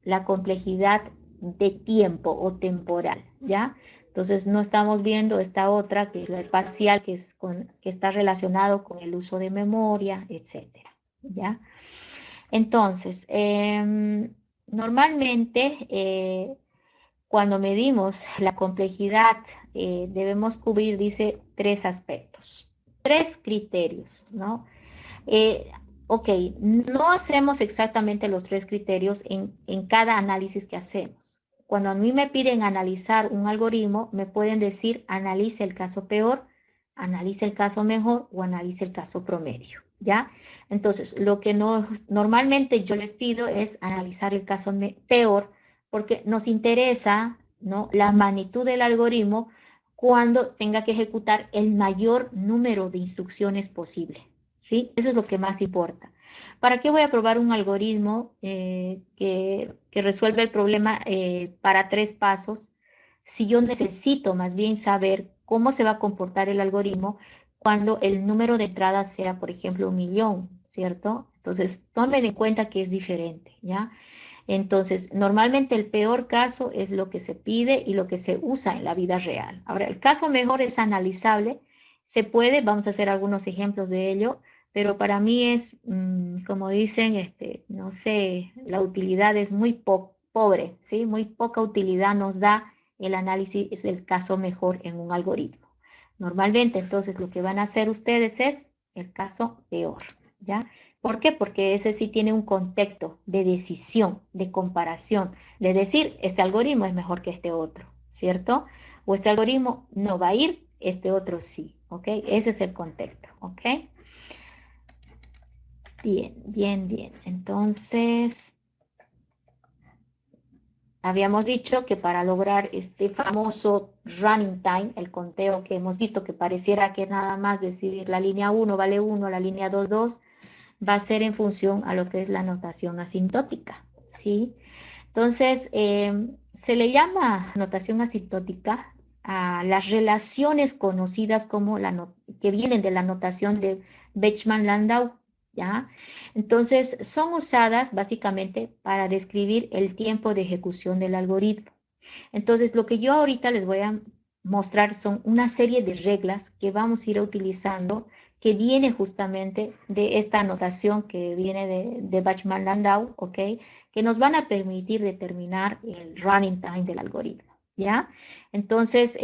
la complejidad de tiempo o temporal, ¿ya? Entonces no estamos viendo esta otra, que es la espacial, que está relacionado con el uso de memoria, etcétera, ¿ya? Entonces, normalmente cuando medimos la complejidad, debemos cubrir, dice, 3 aspectos, 3 criterios, ¿no? Ok, no hacemos exactamente los 3 criterios en cada análisis que hacemos. Cuando a mí me piden analizar un algoritmo, me pueden decir, analice el caso peor, analice el caso mejor o analice el caso promedio, ¿ya? Entonces, lo que normalmente yo les pido es analizar el caso peor, porque nos interesa, ¿no?, la magnitud del algoritmo cuando tenga que ejecutar el mayor número de instrucciones posible, ¿sí? Eso es lo que más importa. ¿Para qué voy a probar un algoritmo que resuelve el problema para 3 pasos si yo necesito más bien saber cómo se va a comportar el algoritmo cuando el número de entradas sea, por ejemplo, 1.000.000, ¿cierto? Entonces, tomen en cuenta que es diferente, ¿ya? Entonces, normalmente el peor caso es lo que se pide y lo que se usa en la vida real. Ahora, el caso mejor es analizable, se puede, vamos a hacer algunos ejemplos de ello, pero para mí es, como dicen, no sé, la utilidad es muy pobre, ¿sí? Muy poca utilidad nos da el análisis del caso mejor en un algoritmo. Normalmente, entonces, lo que van a hacer ustedes es el caso peor, ¿ya? ¿Por qué? Porque ese sí tiene un contexto de decisión, de comparación, de decir, este algoritmo es mejor que este otro, ¿cierto? O este algoritmo no va a ir, este otro sí, ¿ok? Ese es el contexto, ¿ok? Bien, bien, bien. Entonces, habíamos dicho que para lograr este famoso running time, el conteo que hemos visto que pareciera que nada más decir la línea 1 vale 1, la línea 2, 2, va a ser en función a lo que es la notación asintótica, ¿sí? Entonces, se le llama notación asintótica a las relaciones conocidas como que vienen de la notación de Bechman-Landau, ¿ya? Entonces, son usadas básicamente para describir el tiempo de ejecución del algoritmo. Entonces, lo que yo ahorita les voy a mostrar son una serie de reglas que vamos a ir utilizando, que viene justamente de esta anotación que viene de Bachmann-Landau, ¿ok? Que nos van a permitir determinar el running time del algoritmo, ¿ya? Entonces,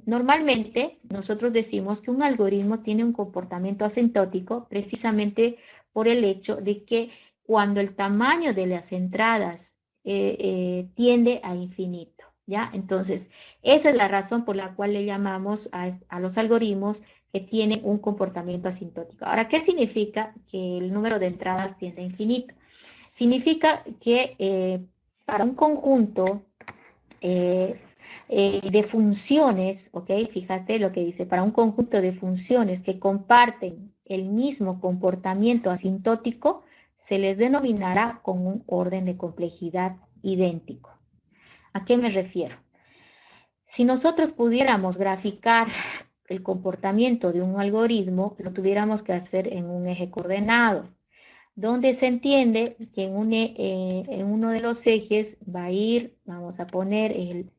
normalmente nosotros decimos que un algoritmo tiene un comportamiento asintótico precisamente por el hecho de que cuando el tamaño de las entradas tiende a infinito, ¿ya? Entonces, esa es la razón por la cual le llamamos a los algoritmos que tienen un comportamiento asintótico. Ahora, ¿qué significa que el número de entradas tiende a infinito? Significa que para un conjunto eh, de funciones, ¿ok? Fíjate lo que dice, para un conjunto de funciones que comparten el mismo comportamiento asintótico, se les denominará con un orden de complejidad idéntico. ¿A qué me refiero? Si nosotros pudiéramos graficar el comportamiento de un algoritmo, lo tuviéramos que hacer en un eje coordenado, donde se entiende que en uno de los ejes va a ir, vamos a poner el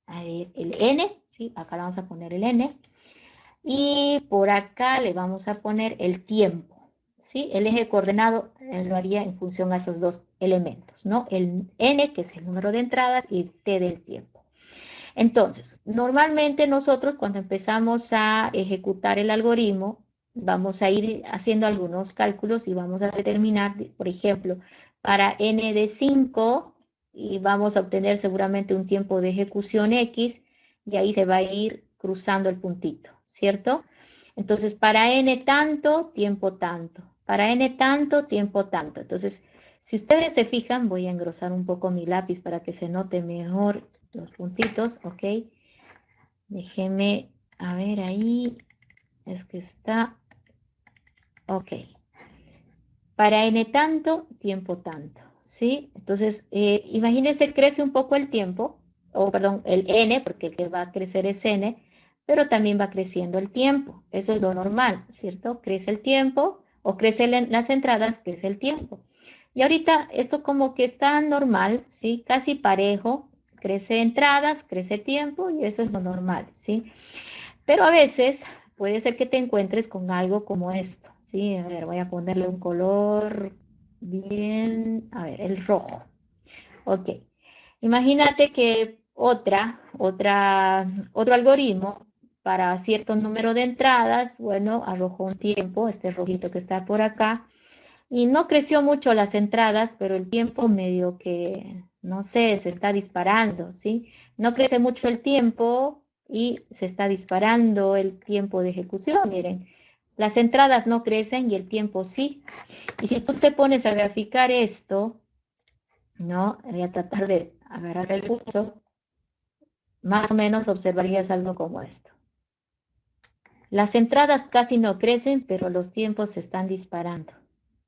n, ¿sí? Acá le vamos a poner el n, y por acá le vamos a poner el tiempo, ¿sí? El eje coordenado lo haría en función a esos dos elementos, ¿no? El n, que es el número de entradas, y t del tiempo. Entonces, normalmente nosotros cuando empezamos a ejecutar el algoritmo, vamos a ir haciendo algunos cálculos y vamos a determinar, por ejemplo, para n de 5, y vamos a obtener seguramente un tiempo de ejecución x, y ahí se va a ir cruzando el puntito, ¿cierto? Entonces, para n tanto, tiempo tanto. Para n tanto, tiempo tanto. Entonces, si ustedes se fijan, voy a engrosar un poco mi lápiz para que se note mejor los puntitos, ¿ok? Déjeme, a ver ahí, es que está, ok. Para n tanto, tiempo tanto, ¿sí? Entonces, imagínense, crece un poco el tiempo, o perdón, el n, porque el que va a crecer es n, pero también va creciendo el tiempo. Eso es lo normal, ¿cierto? Crece el tiempo, o crecen las entradas, crece el tiempo. Y ahorita esto como que está normal, ¿sí? Casi parejo, crece entradas, crece tiempo, y eso es lo normal, ¿sí? Pero a veces puede ser que te encuentres con algo como esto, ¿sí? A ver, voy a ponerle un color bien, a ver, el rojo. Ok. Imagínate que otro algoritmo para cierto número de entradas, bueno, arrojó un tiempo, este rojito que está por acá, y no creció mucho las entradas, pero el tiempo medio que, no sé, se está disparando, ¿sí? No crece mucho el tiempo y se está disparando el tiempo de ejecución, miren. Las entradas no crecen y el tiempo sí. Y si tú te pones a graficar esto, ¿no? Voy a tratar de agarrar el pulso, más o menos observarías algo como esto. Las entradas casi no crecen, pero los tiempos se están disparando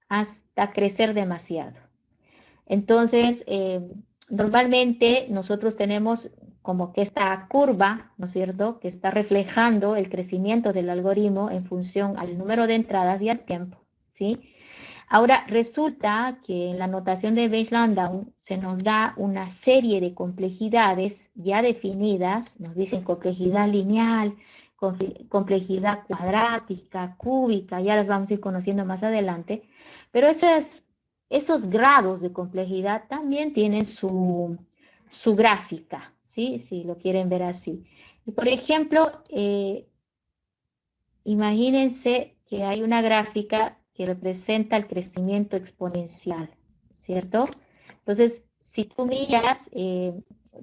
hasta crecer demasiado. Entonces, normalmente nosotros tenemos como que esta curva, ¿no es cierto?, que está reflejando el crecimiento del algoritmo en función al número de entradas y al tiempo, ¿sí? Ahora, resulta que en la notación de Weiss-Landau se nos da una serie de complejidades ya definidas, nos dicen complejidad lineal, complejidad cuadrática, cúbica, ya las vamos a ir conociendo más adelante, pero esos grados de complejidad también tienen su gráfica, ¿sí? Si lo quieren ver así. Y por ejemplo, imagínense que hay una gráfica que representa el crecimiento exponencial, ¿cierto? Entonces, si tú miras,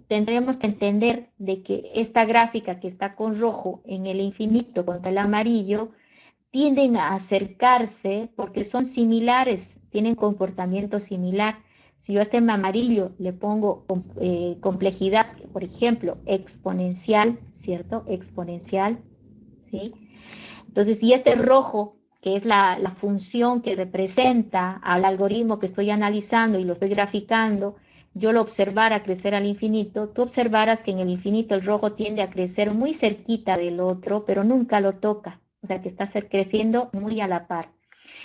tendremos que entender de que esta gráfica que está con rojo en el infinito contra el amarillo, tienden a acercarse porque son similares, tienen comportamiento similar. Si yo a este amarillo le pongo complejidad, por ejemplo, exponencial, ¿cierto? Exponencial, ¿sí? Entonces, si este rojo, que es la función que representa al algoritmo que estoy analizando y lo estoy graficando, yo lo observara crecer al infinito, tú observarás que en el infinito el rojo tiende a crecer muy cerquita del otro, pero nunca lo toca, o sea que está creciendo muy a la par.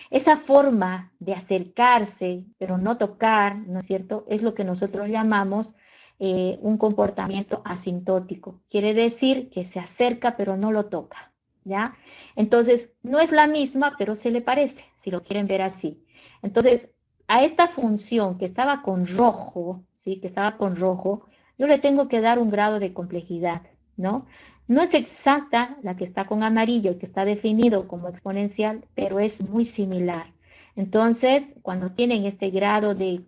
Esa forma de acercarse, pero no tocar, ¿no es cierto?, es lo que nosotros llamamos un comportamiento asintótico. Quiere decir que se acerca, pero no lo toca, ¿ya? Entonces, no es la misma, pero se le parece, si lo quieren ver así. Entonces, a esta función que estaba con rojo, ¿sí? Que estaba con rojo, yo le tengo que dar un grado de complejidad, ¿no? No es exacta la que está con amarillo, que está definido como exponencial, pero es muy similar. Entonces, cuando tienen este grado de,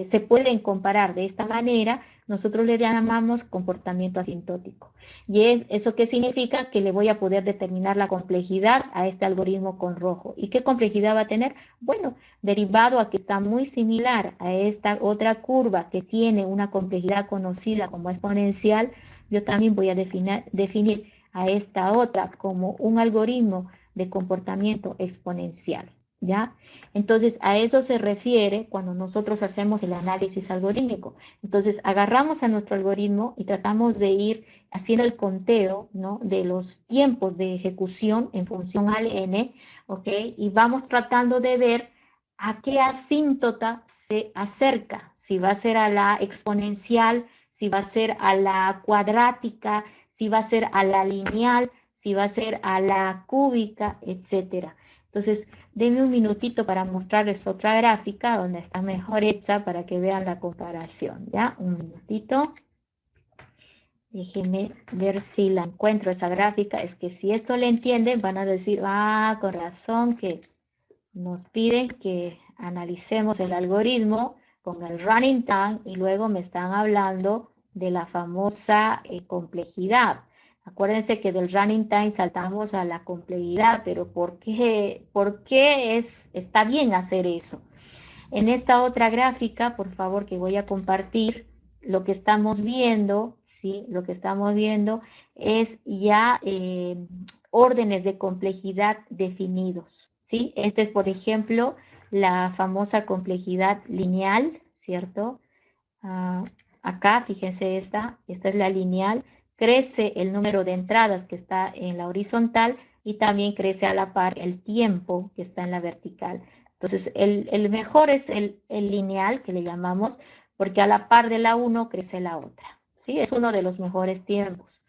se pueden comparar de esta manera, nosotros le llamamos comportamiento asintótico. ¿Y eso qué significa? Que le voy a poder determinar la complejidad a este algoritmo con rojo. ¿Y qué complejidad va a tener? Bueno, derivado a que está muy similar a esta otra curva que tiene una complejidad conocida como exponencial, yo también voy a definir a esta otra como un algoritmo de comportamiento exponencial, ¿ya? Entonces, a eso se refiere cuando nosotros hacemos el análisis algorítmico. Entonces, agarramos a nuestro algoritmo y tratamos de ir haciendo el conteo, ¿no?, de los tiempos de ejecución en función al n, ¿ok? Y vamos tratando de ver a qué asíntota se acerca, si va a ser a la exponencial, si va a ser a la cuadrática, si va a ser a la lineal, si va a ser a la cúbica, etcétera. Entonces, denme un minutito para mostrarles otra gráfica donde está mejor hecha para que vean la comparación, ¿ya? Un minutito. Déjenme ver si la encuentro esa gráfica. Es que si esto le entienden, van a decir, ah, con razón que nos piden que analicemos el algoritmo con el running time y luego me están hablando de la famosa complejidad. Acuérdense que del running time saltamos a la complejidad, pero ¿por qué está bien hacer eso? En esta otra gráfica, por favor, que voy a compartir, lo que estamos viendo, ¿sí? Lo que estamos viendo es ya órdenes de complejidad definidos, ¿sí? Este es, por ejemplo, la famosa complejidad lineal, ¿cierto? Acá, fíjense esta es la lineal, crece el número de entradas que está en la horizontal y también crece a la par el tiempo que está en la vertical. Entonces, el mejor es el lineal, que le llamamos, porque a la par de la 1 crece la otra, ¿sí? Es uno de los mejores tiempos.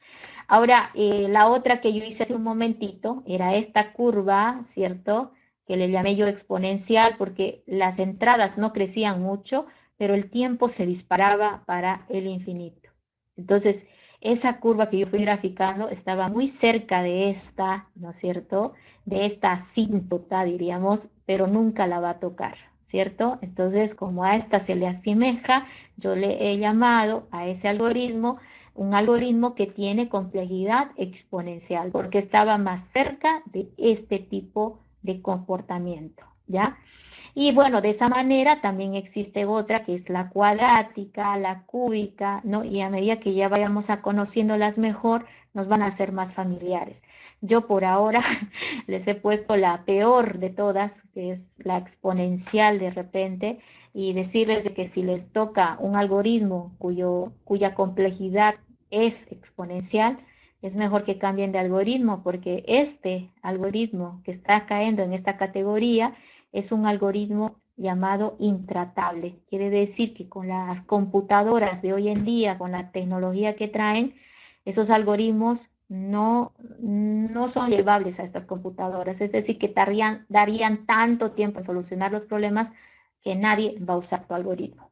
Ahora, la otra que yo hice hace un momentito era esta curva, ¿cierto?, que le llamé yo exponencial porque las entradas no crecían mucho, pero el tiempo se disparaba para el infinito. Entonces, esa curva que yo fui graficando estaba muy cerca de esta, ¿no es cierto?, de esta asíntota, diríamos, pero nunca la va a tocar, ¿cierto? Entonces, como a esta se le asemeja, yo le he llamado a ese algoritmo un algoritmo que tiene complejidad exponencial, porque estaba más cerca de este tipo de comportamiento, ¿ya? Y bueno, de esa manera también existe otra que es la cuadrática, la cúbica, ¿no? Y a medida que ya vayamos a conociéndolas mejor, nos van a ser más familiares. Yo por ahora les he puesto la peor de todas, que es la exponencial de repente, y decirles de que si les toca un algoritmo cuya complejidad es exponencial, es mejor que cambien de algoritmo, porque este algoritmo que está cayendo en esta categoría es un algoritmo llamado intratable. Quiere decir que con las computadoras de hoy en día, con la tecnología que traen, esos algoritmos no son llevables a estas computadoras. Es decir, que darían tanto tiempo en solucionar los problemas que nadie va a usar tu algoritmo.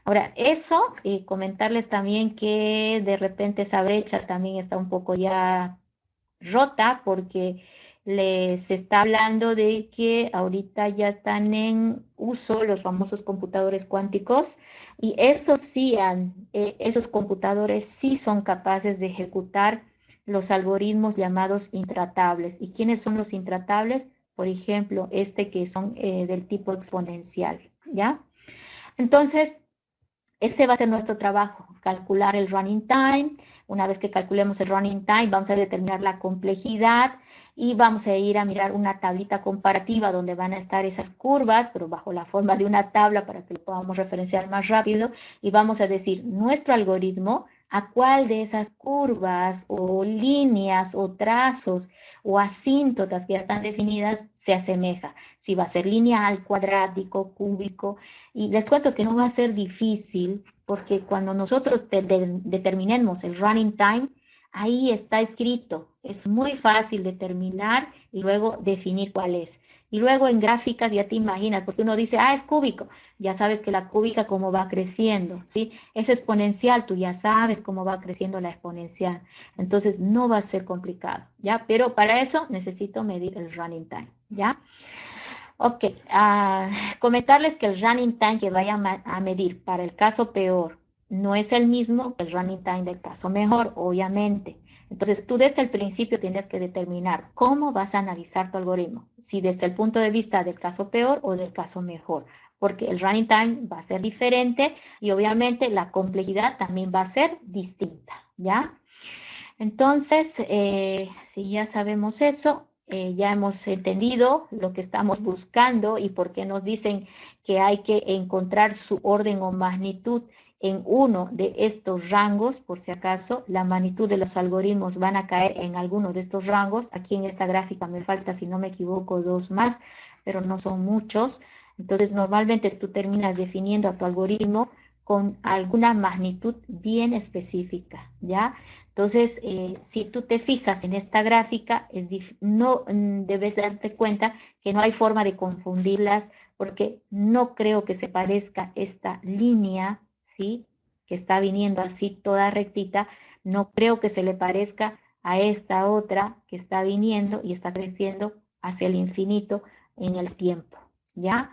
Ahora, eso, comentarles también que de repente esa brecha también está un poco ya rota porque les está hablando de que ahorita ya están en uso los famosos computadores cuánticos y esos computadores sí son capaces de ejecutar los algoritmos llamados intratables. ¿Y quiénes son los intratables? Por ejemplo, que son del tipo exponencial, ¿ya? Entonces, ese va a ser nuestro trabajo, calcular el running time. Una vez que calculemos el running time, vamos a determinar la complejidad y vamos a ir a mirar una tablita comparativa donde van a estar esas curvas, pero bajo la forma de una tabla para que lo podamos referenciar más rápido. Y vamos a decir nuestro algoritmo, a cuál de esas curvas o líneas o trazos o asíntotas que ya están definidas se asemeja. Si va a ser lineal, cuadrático, cúbico. Y les cuento que no va a ser difícil porque cuando nosotros determinemos el running time, ahí está escrito. Es muy fácil determinar y luego definir cuál es. Y luego en gráficas ya te imaginas, porque uno dice, es cúbico, ya sabes que la cúbica cómo va creciendo, ¿sí? Es exponencial, tú ya sabes cómo va creciendo la exponencial. Entonces no va a ser complicado, ¿ya? Pero para eso necesito medir el running time, ¿ya? Ok, comentarles que el running time que vaya a medir para el caso peor no es el mismo que el running time del caso mejor, obviamente. Entonces, tú desde el principio tienes que determinar cómo vas a analizar tu algoritmo, si desde el punto de vista del caso peor o del caso mejor, porque el running time va a ser diferente y obviamente la complejidad también va a ser distinta, ¿ya? Entonces, si ya sabemos eso, ya hemos entendido lo que estamos buscando y por qué nos dicen que hay que encontrar su orden o magnitud en uno de estos rangos, por si acaso, la magnitud de los algoritmos van a caer en alguno de estos rangos. Aquí en esta gráfica me falta, si no me equivoco, 2 más, pero no son muchos. Entonces, normalmente tú terminas definiendo a tu algoritmo con alguna magnitud bien específica, ¿ya? Entonces, si tú te fijas en esta gráfica, no debes darte cuenta que no hay forma de confundirlas porque no creo que se parezca esta línea, ¿sí? Que está viniendo así toda rectita, no creo que se le parezca a esta otra que está viniendo y está creciendo hacia el infinito en el tiempo, ¿ya?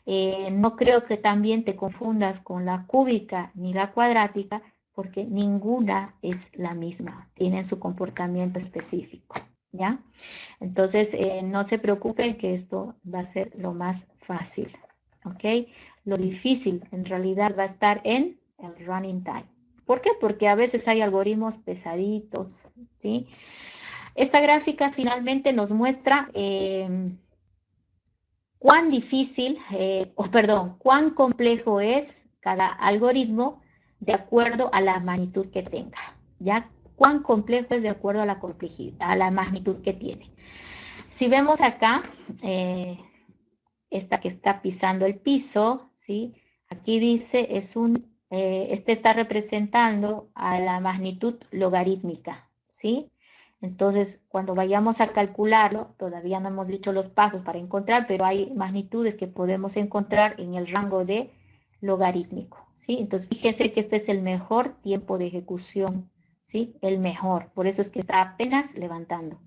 No creo que también te confundas con la cúbica ni la cuadrática, porque ninguna es la misma, tienen su comportamiento específico, ¿ya? Entonces, no se preocupen que esto va a ser lo más fácil, ¿ok? Lo difícil en realidad va a estar en el running time. ¿Por qué? Porque a veces hay algoritmos pesaditos, ¿sí? Esta gráfica finalmente nos muestra cuán difícil, cuán complejo es cada algoritmo de acuerdo a la magnitud que tenga, ¿ya? Cuán complejo es de acuerdo a la complejidad, a la magnitud que tiene. Si vemos acá, esta que está pisando el piso, ¿sí? Aquí dice, este está representando a la magnitud logarítmica, ¿sí? Entonces, cuando vayamos a calcularlo, todavía no hemos dicho los pasos para encontrar, pero hay magnitudes que podemos encontrar en el rango de logarítmico, ¿sí? Entonces, fíjense que este es el mejor tiempo de ejecución, ¿sí? El mejor, por eso es que está apenas levantando.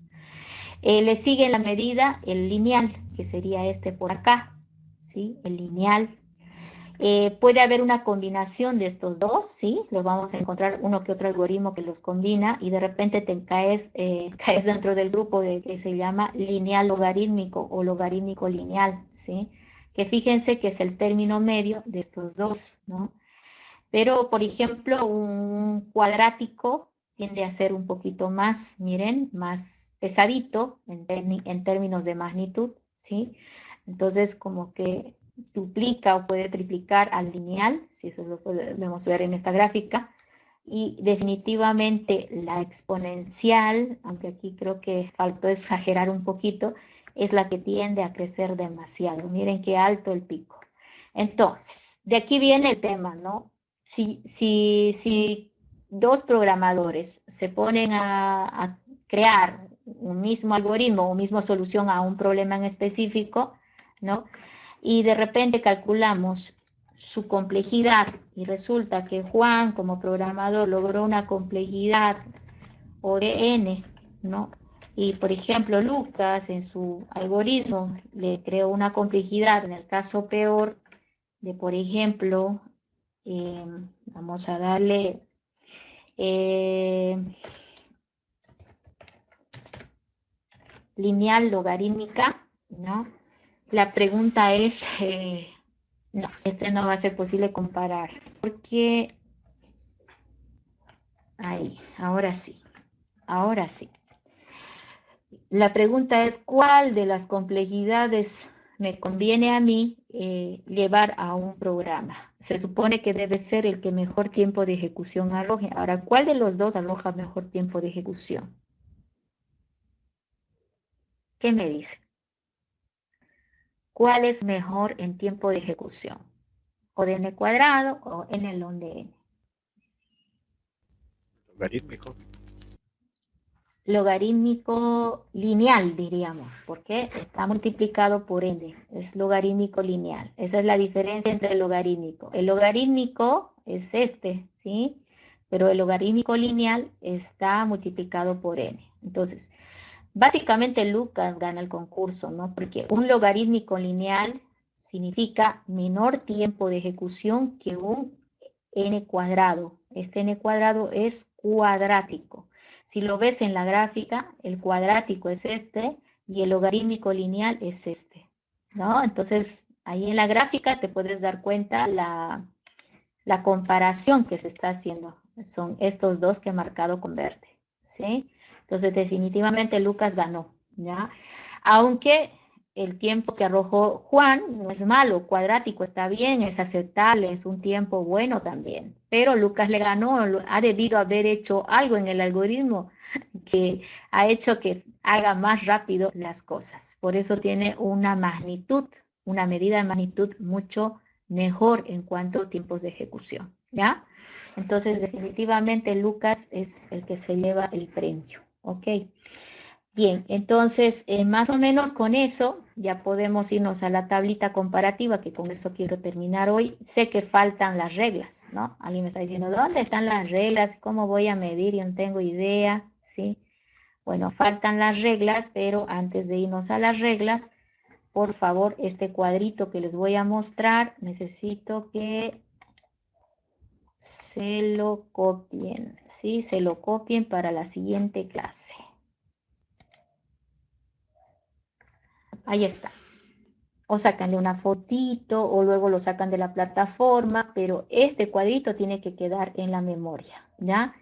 Le sigue en la medida el lineal, que sería este por acá, ¿sí? El lineal. Puede haber una combinación de estos dos, ¿sí? Los vamos a encontrar uno que otro algoritmo que los combina y de repente te caes dentro del grupo que se llama lineal logarítmico o logarítmico lineal, ¿sí? Que fíjense que es el término medio de estos dos, ¿no? Pero, por ejemplo, un cuadrático tiende a ser un poquito más, miren, más pesadito en términos de magnitud, ¿sí? Entonces, como que duplica o puede triplicar al lineal, si eso lo podemos ver en esta gráfica, y definitivamente la exponencial, aunque aquí creo que faltó exagerar un poquito, es la que tiende a crecer demasiado. Miren qué alto el pico. Entonces, de aquí viene el tema, ¿no? Si dos programadores se ponen a crear un mismo algoritmo o misma solución a un problema en específico, ¿no? Y de repente calculamos su complejidad y resulta que Juan como programador logró una complejidad O de n, ¿no? Y por ejemplo Lucas en su algoritmo le creó una complejidad en el caso peor de por ejemplo vamos a darle lineal logarítmica, ¿no? La pregunta es, no, no va a ser posible comparar, porque, ahí, ahora sí, ahora sí. La pregunta es, ¿cuál de las complejidades me conviene a mí llevar a un programa? Se supone que debe ser el que mejor tiempo de ejecución arroje. Ahora, ¿cuál de los dos arroja mejor tiempo de ejecución? ¿Qué me dice? ¿Cuál es mejor en tiempo de ejecución? ¿O de n cuadrado o n log de n? Logarítmico. logarítmico lineal, diríamos, porque está multiplicado por n, es logarítmico lineal. Esa es la diferencia entre el logarítmico. El logarítmico es este, ¿sí? Pero el logarítmico lineal está multiplicado por n. Entonces, básicamente Lucas gana el concurso, ¿no? Porque un logarítmico lineal significa menor tiempo de ejecución que un n cuadrado. Este n cuadrado es cuadrático. Si lo ves en la gráfica, el cuadrático es este y el logarítmico lineal es este, ¿no? Entonces, ahí en la gráfica te puedes dar cuenta la comparación que se está haciendo. Son estos dos que he marcado con verde, ¿sí? Entonces, definitivamente Lucas ganó, ¿ya? Aunque el tiempo que arrojó Juan no es malo, cuadrático está bien, es aceptable, es un tiempo bueno también. Pero Lucas le ganó, ha debido haber hecho algo en el algoritmo que ha hecho que haga más rápido las cosas. Por eso tiene una magnitud, una medida de magnitud mucho mejor en cuanto a tiempos de ejecución, ¿ya? Entonces, definitivamente Lucas es el que se lleva el premio, ¿ok? Bien, entonces, más o menos con eso ya podemos irnos a la tablita comparativa, que con eso quiero terminar hoy. Sé que faltan las reglas, ¿no? Alguien me está diciendo, ¿dónde están las reglas? ¿Cómo voy a medir? Yo no tengo idea, ¿sí? Bueno, faltan las reglas, pero antes de irnos a las reglas, por favor, este cuadrito que les voy a mostrar, necesito que se lo copien, ¿sí? Se lo copien para la siguiente clase. Ahí está. O sacanle una fotito o luego lo sacan de la plataforma, pero este cuadrito tiene que quedar en la memoria, ¿ya?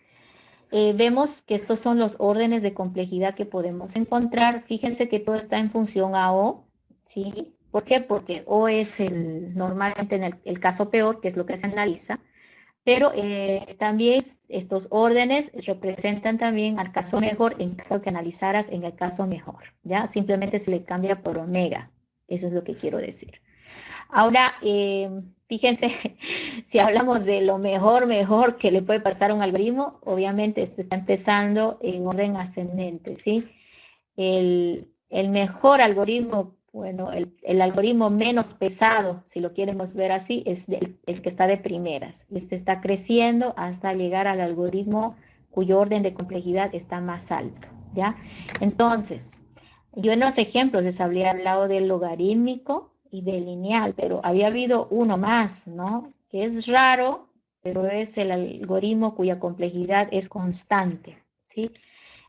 Vemos que estos son los órdenes de complejidad que podemos encontrar. Fíjense que todo está en función a O, ¿sí? ¿Por qué? Porque O es normalmente en el caso peor, que es lo que se analiza, pero también estos órdenes representan también al caso mejor en caso que analizaras en el caso mejor, ¿ya? Simplemente se le cambia por omega, eso es lo que quiero decir. Ahora, fíjense, si hablamos de lo mejor que le puede pasar a un algoritmo, obviamente este está empezando en orden ascendente, ¿sí? El mejor algoritmo, bueno, el algoritmo menos pesado, si lo queremos ver así, es el que está de primeras. Este está creciendo hasta llegar al algoritmo cuyo orden de complejidad está más alto, ¿ya? Entonces, yo en los ejemplos les había hablado del logarítmico y del lineal, pero había habido uno más, ¿no? Que es raro, pero es el algoritmo cuya complejidad es constante, ¿sí?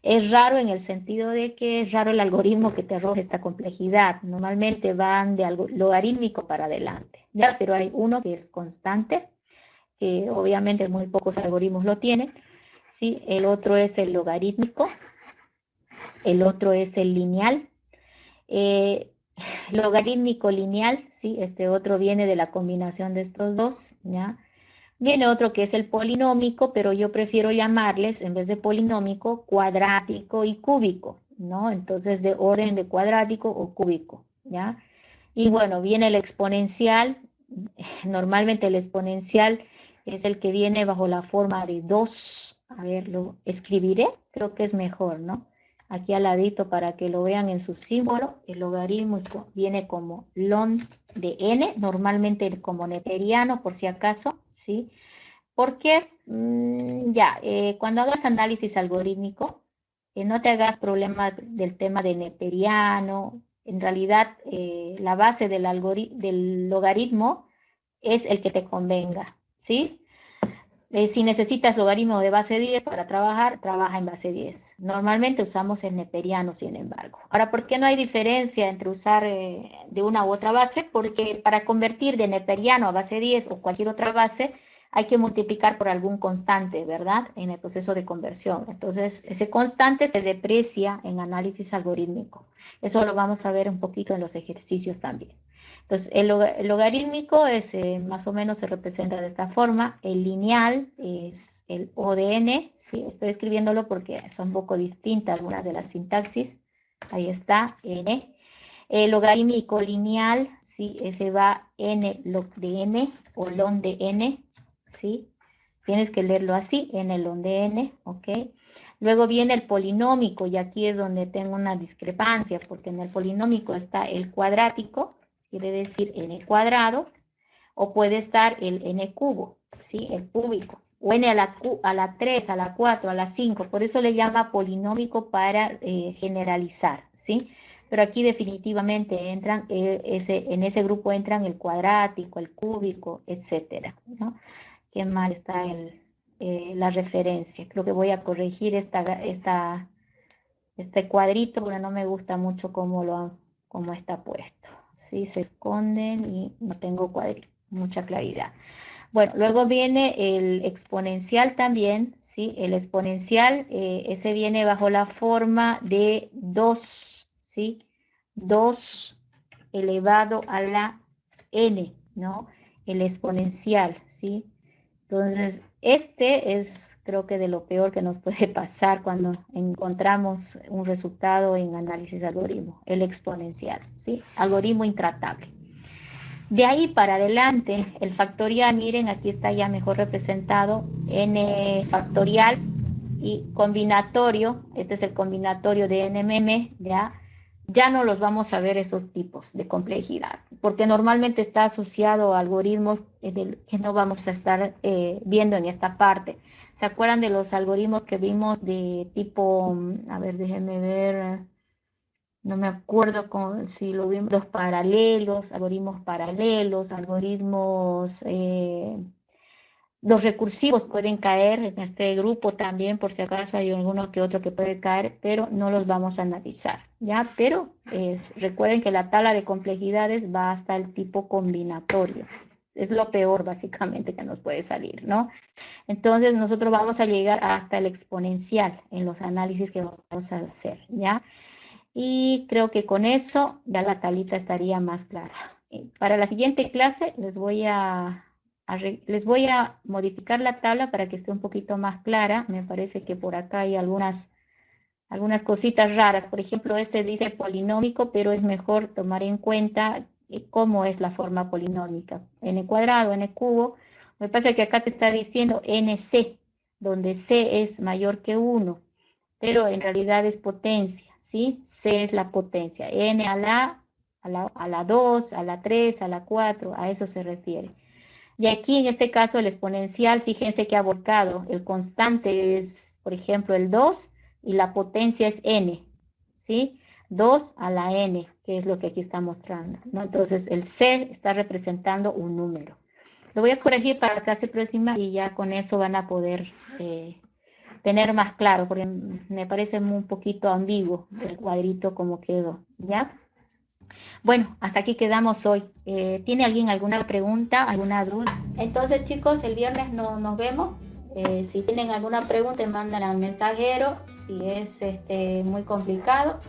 Es raro en el sentido de que es raro el algoritmo que te arroja esta complejidad. Normalmente van de algo logarítmico para adelante, ¿ya? Pero hay uno que es constante, que obviamente muy pocos algoritmos lo tienen, ¿sí? El otro es el logarítmico, el otro es el lineal. Logarítmico lineal, ¿sí? Este otro viene de la combinación de estos dos, ¿ya? Viene otro que es el polinómico, pero yo prefiero llamarles, en vez de polinómico, cuadrático y cúbico, ¿no? Entonces, de orden de cuadrático o cúbico, ¿ya? Y bueno, viene el exponencial. Normalmente el exponencial es el que viene bajo la forma de 2. A ver, lo escribiré, creo que es mejor, ¿no? Aquí al ladito para que lo vean en su símbolo. El logaritmo viene como ln de n, normalmente como neperiano, por si acaso, ¿sí? Porque cuando hagas análisis algorítmico, no te hagas problema del tema de neperiano. En realidad, la base del logaritmo es el que te convenga, ¿sí? Si necesitas logaritmo de base 10 para trabajar, trabaja en base 10. Normalmente usamos el neperiano, sin embargo. Ahora, ¿por qué no hay diferencia entre usar de una u otra base? Porque para convertir de neperiano a base 10 o cualquier otra base, hay que multiplicar por algún constante, ¿verdad? En el proceso de conversión. Entonces, ese constante se deprecia en análisis algorítmico. Eso lo vamos a ver un poquito en los ejercicios también. Entonces, el logarítmico es, más o menos se representa de esta forma. El lineal es el O de n, ¿sí? Estoy escribiéndolo porque son un poco distintas algunas de las sintaxis. Ahí está, n. El logarítmico lineal, ¿sí? Ese va n log de n o ln de n, ¿sí? Tienes que leerlo así, n ln de n, ¿ok? Luego viene el polinómico, y aquí es donde tengo una discrepancia, porque en el polinómico está el cuadrático, quiere decir n cuadrado, o puede estar el n cubo, ¿sí? El cúbico, o n a la 3, a la 4, a la 5, por eso le llama polinómico para generalizar, ¿sí? Pero aquí definitivamente entran, en ese grupo entran el cuadrático, el cúbico, etcétera, ¿no? Qué mal está la referencia. Creo que voy a corregir este cuadrito, pero no me gusta mucho cómo está puesto. ¿Sí? Se esconden y no tengo mucha claridad. Bueno, luego viene el exponencial también, ¿sí? El exponencial, ese viene bajo la forma de 2, ¿sí? 2 elevado a la n, ¿no? El exponencial, ¿sí? Entonces, este es, creo que de lo peor que nos puede pasar cuando encontramos un resultado en análisis de algoritmo, el exponencial, ¿sí? Algoritmo intratable. De ahí para adelante, el factorial, miren, aquí está ya mejor representado, n factorial y combinatorio, este es el combinatorio de NMM, ya no los vamos a ver esos tipos de complejidad, porque normalmente está asociado a algoritmos que no vamos a estar viendo en esta parte. ¿Se acuerdan de los algoritmos que vimos de tipo, a ver, déjenme ver, no me acuerdo si lo vimos, los paralelos, algoritmos, los recursivos pueden caer en este grupo también, por si acaso hay alguno que otro que puede caer, pero no los vamos a analizar, ¿ya? Pero recuerden que la tabla de complejidades va hasta el tipo combinatorio. Es lo peor, básicamente, que nos puede salir, ¿no? Entonces, nosotros vamos a llegar hasta el exponencial en los análisis que vamos a hacer, ¿ya? Y creo que con eso ya la tablita estaría más clara. Para la siguiente clase les voy a modificar la tabla para que esté un poquito más clara. Me parece que por acá hay algunas cositas raras. Por ejemplo, este dice polinómico, pero es mejor tomar en cuenta cómo es la forma polinómica. N cuadrado, n cubo. Me pasa que acá te está diciendo nc, donde c es mayor que 1, pero en realidad es potencia, ¿sí? C es la potencia. N a la 2, a la 3, a la 4, a eso se refiere. Y aquí en este caso el exponencial, fíjense que ha volcado. El constante es, por ejemplo, el 2 y la potencia es n, ¿sí? 2 a la n, que es lo que aquí está mostrando, ¿no? Entonces el c está representando un número. Lo voy a corregir para la clase próxima y ya con eso van a poder tener más claro, porque me parece un poquito ambiguo el cuadrito como quedó, ¿ya? Bueno, hasta aquí quedamos hoy. ¿Tiene alguien alguna pregunta, alguna duda? Entonces, chicos, el viernes nos vemos. Si tienen alguna pregunta, mandan al mensajero. Si es muy complicado,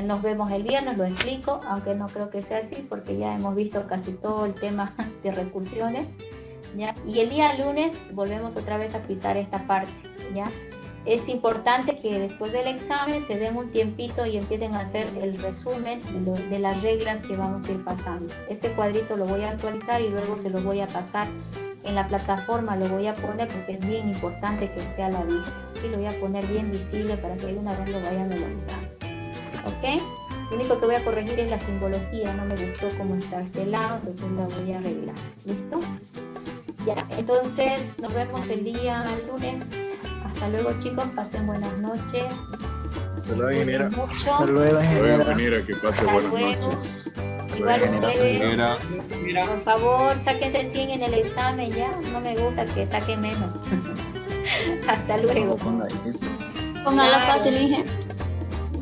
nos vemos el viernes, lo explico, aunque no creo que sea así, porque ya hemos visto casi todo el tema de recursiones, ¿ya? Y el día lunes volvemos otra vez a pisar esta parte, ¿ya? Es importante que después del examen se den un tiempito y empiecen a hacer el resumen de las reglas que vamos a ir pasando. Este cuadrito lo voy a actualizar y luego se lo voy a pasar en la plataforma, lo voy a poner porque es bien importante que esté a la vista. Sí, lo voy a poner bien visible para que de una vez lo vayan memorizando. ¿Ok? Lo único que voy a corregir es la simbología, no me gustó cómo está este lado, entonces la voy a arreglar. ¿Listo? Ya, entonces nos vemos el día lunes. Hasta luego, chicos, pasen buenas noches. Hasta luego, ingeniera. Hasta luego, Ingeniera, que pase buenas noches. Igual ustedes, por favor, sáquense 100 en el examen, ya. No me gusta que saquen menos. Hasta luego. Póngala fácil, Inge.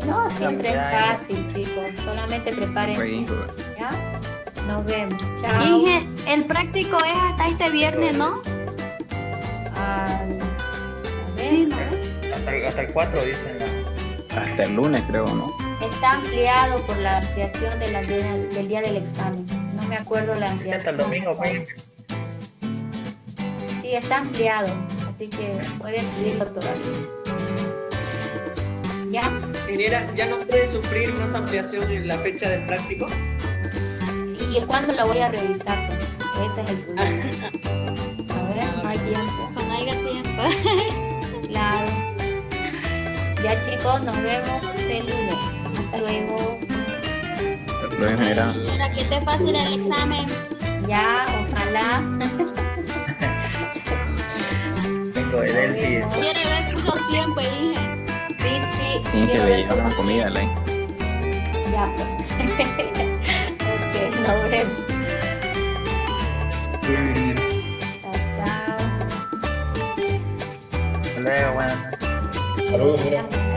No, siempre es fácil, chicos. Solamente prepárense. ¿Ya? Nos vemos. Chao. Inge, el práctico es hasta este viernes, ¿no? Sí, ¿no? Hasta el 4 dicen. Hasta el lunes, creo, ¿no? Está ampliado por la ampliación del día del examen. No me acuerdo la ampliación. Hasta el domingo, pues. Sí, está ampliado. Así que pueden seguirlo todavía. ¿Ya? Ingeniera, ¿ya no puede sufrir más ampliación en la fecha del práctico? ¿Y cuándo la voy a revisar? Pues? Ese es el problema. A ver, no hay tiempo. Cuando haya tiempo. Claro. Ya chicos, nos vemos el lunes. Hasta luego. Lo ingeniera. Para que esté fácil el examen. Ya, ojalá. Tengo de Delphi. Quiere ver curso siempre, dije. Sí. Inge, quiero le ver llevamos cómo comida, sigue. Elaine. Ya, pues. Ok, nos vemos. Chao, chao. Hasta luego, buenas noches. Saludos, mira.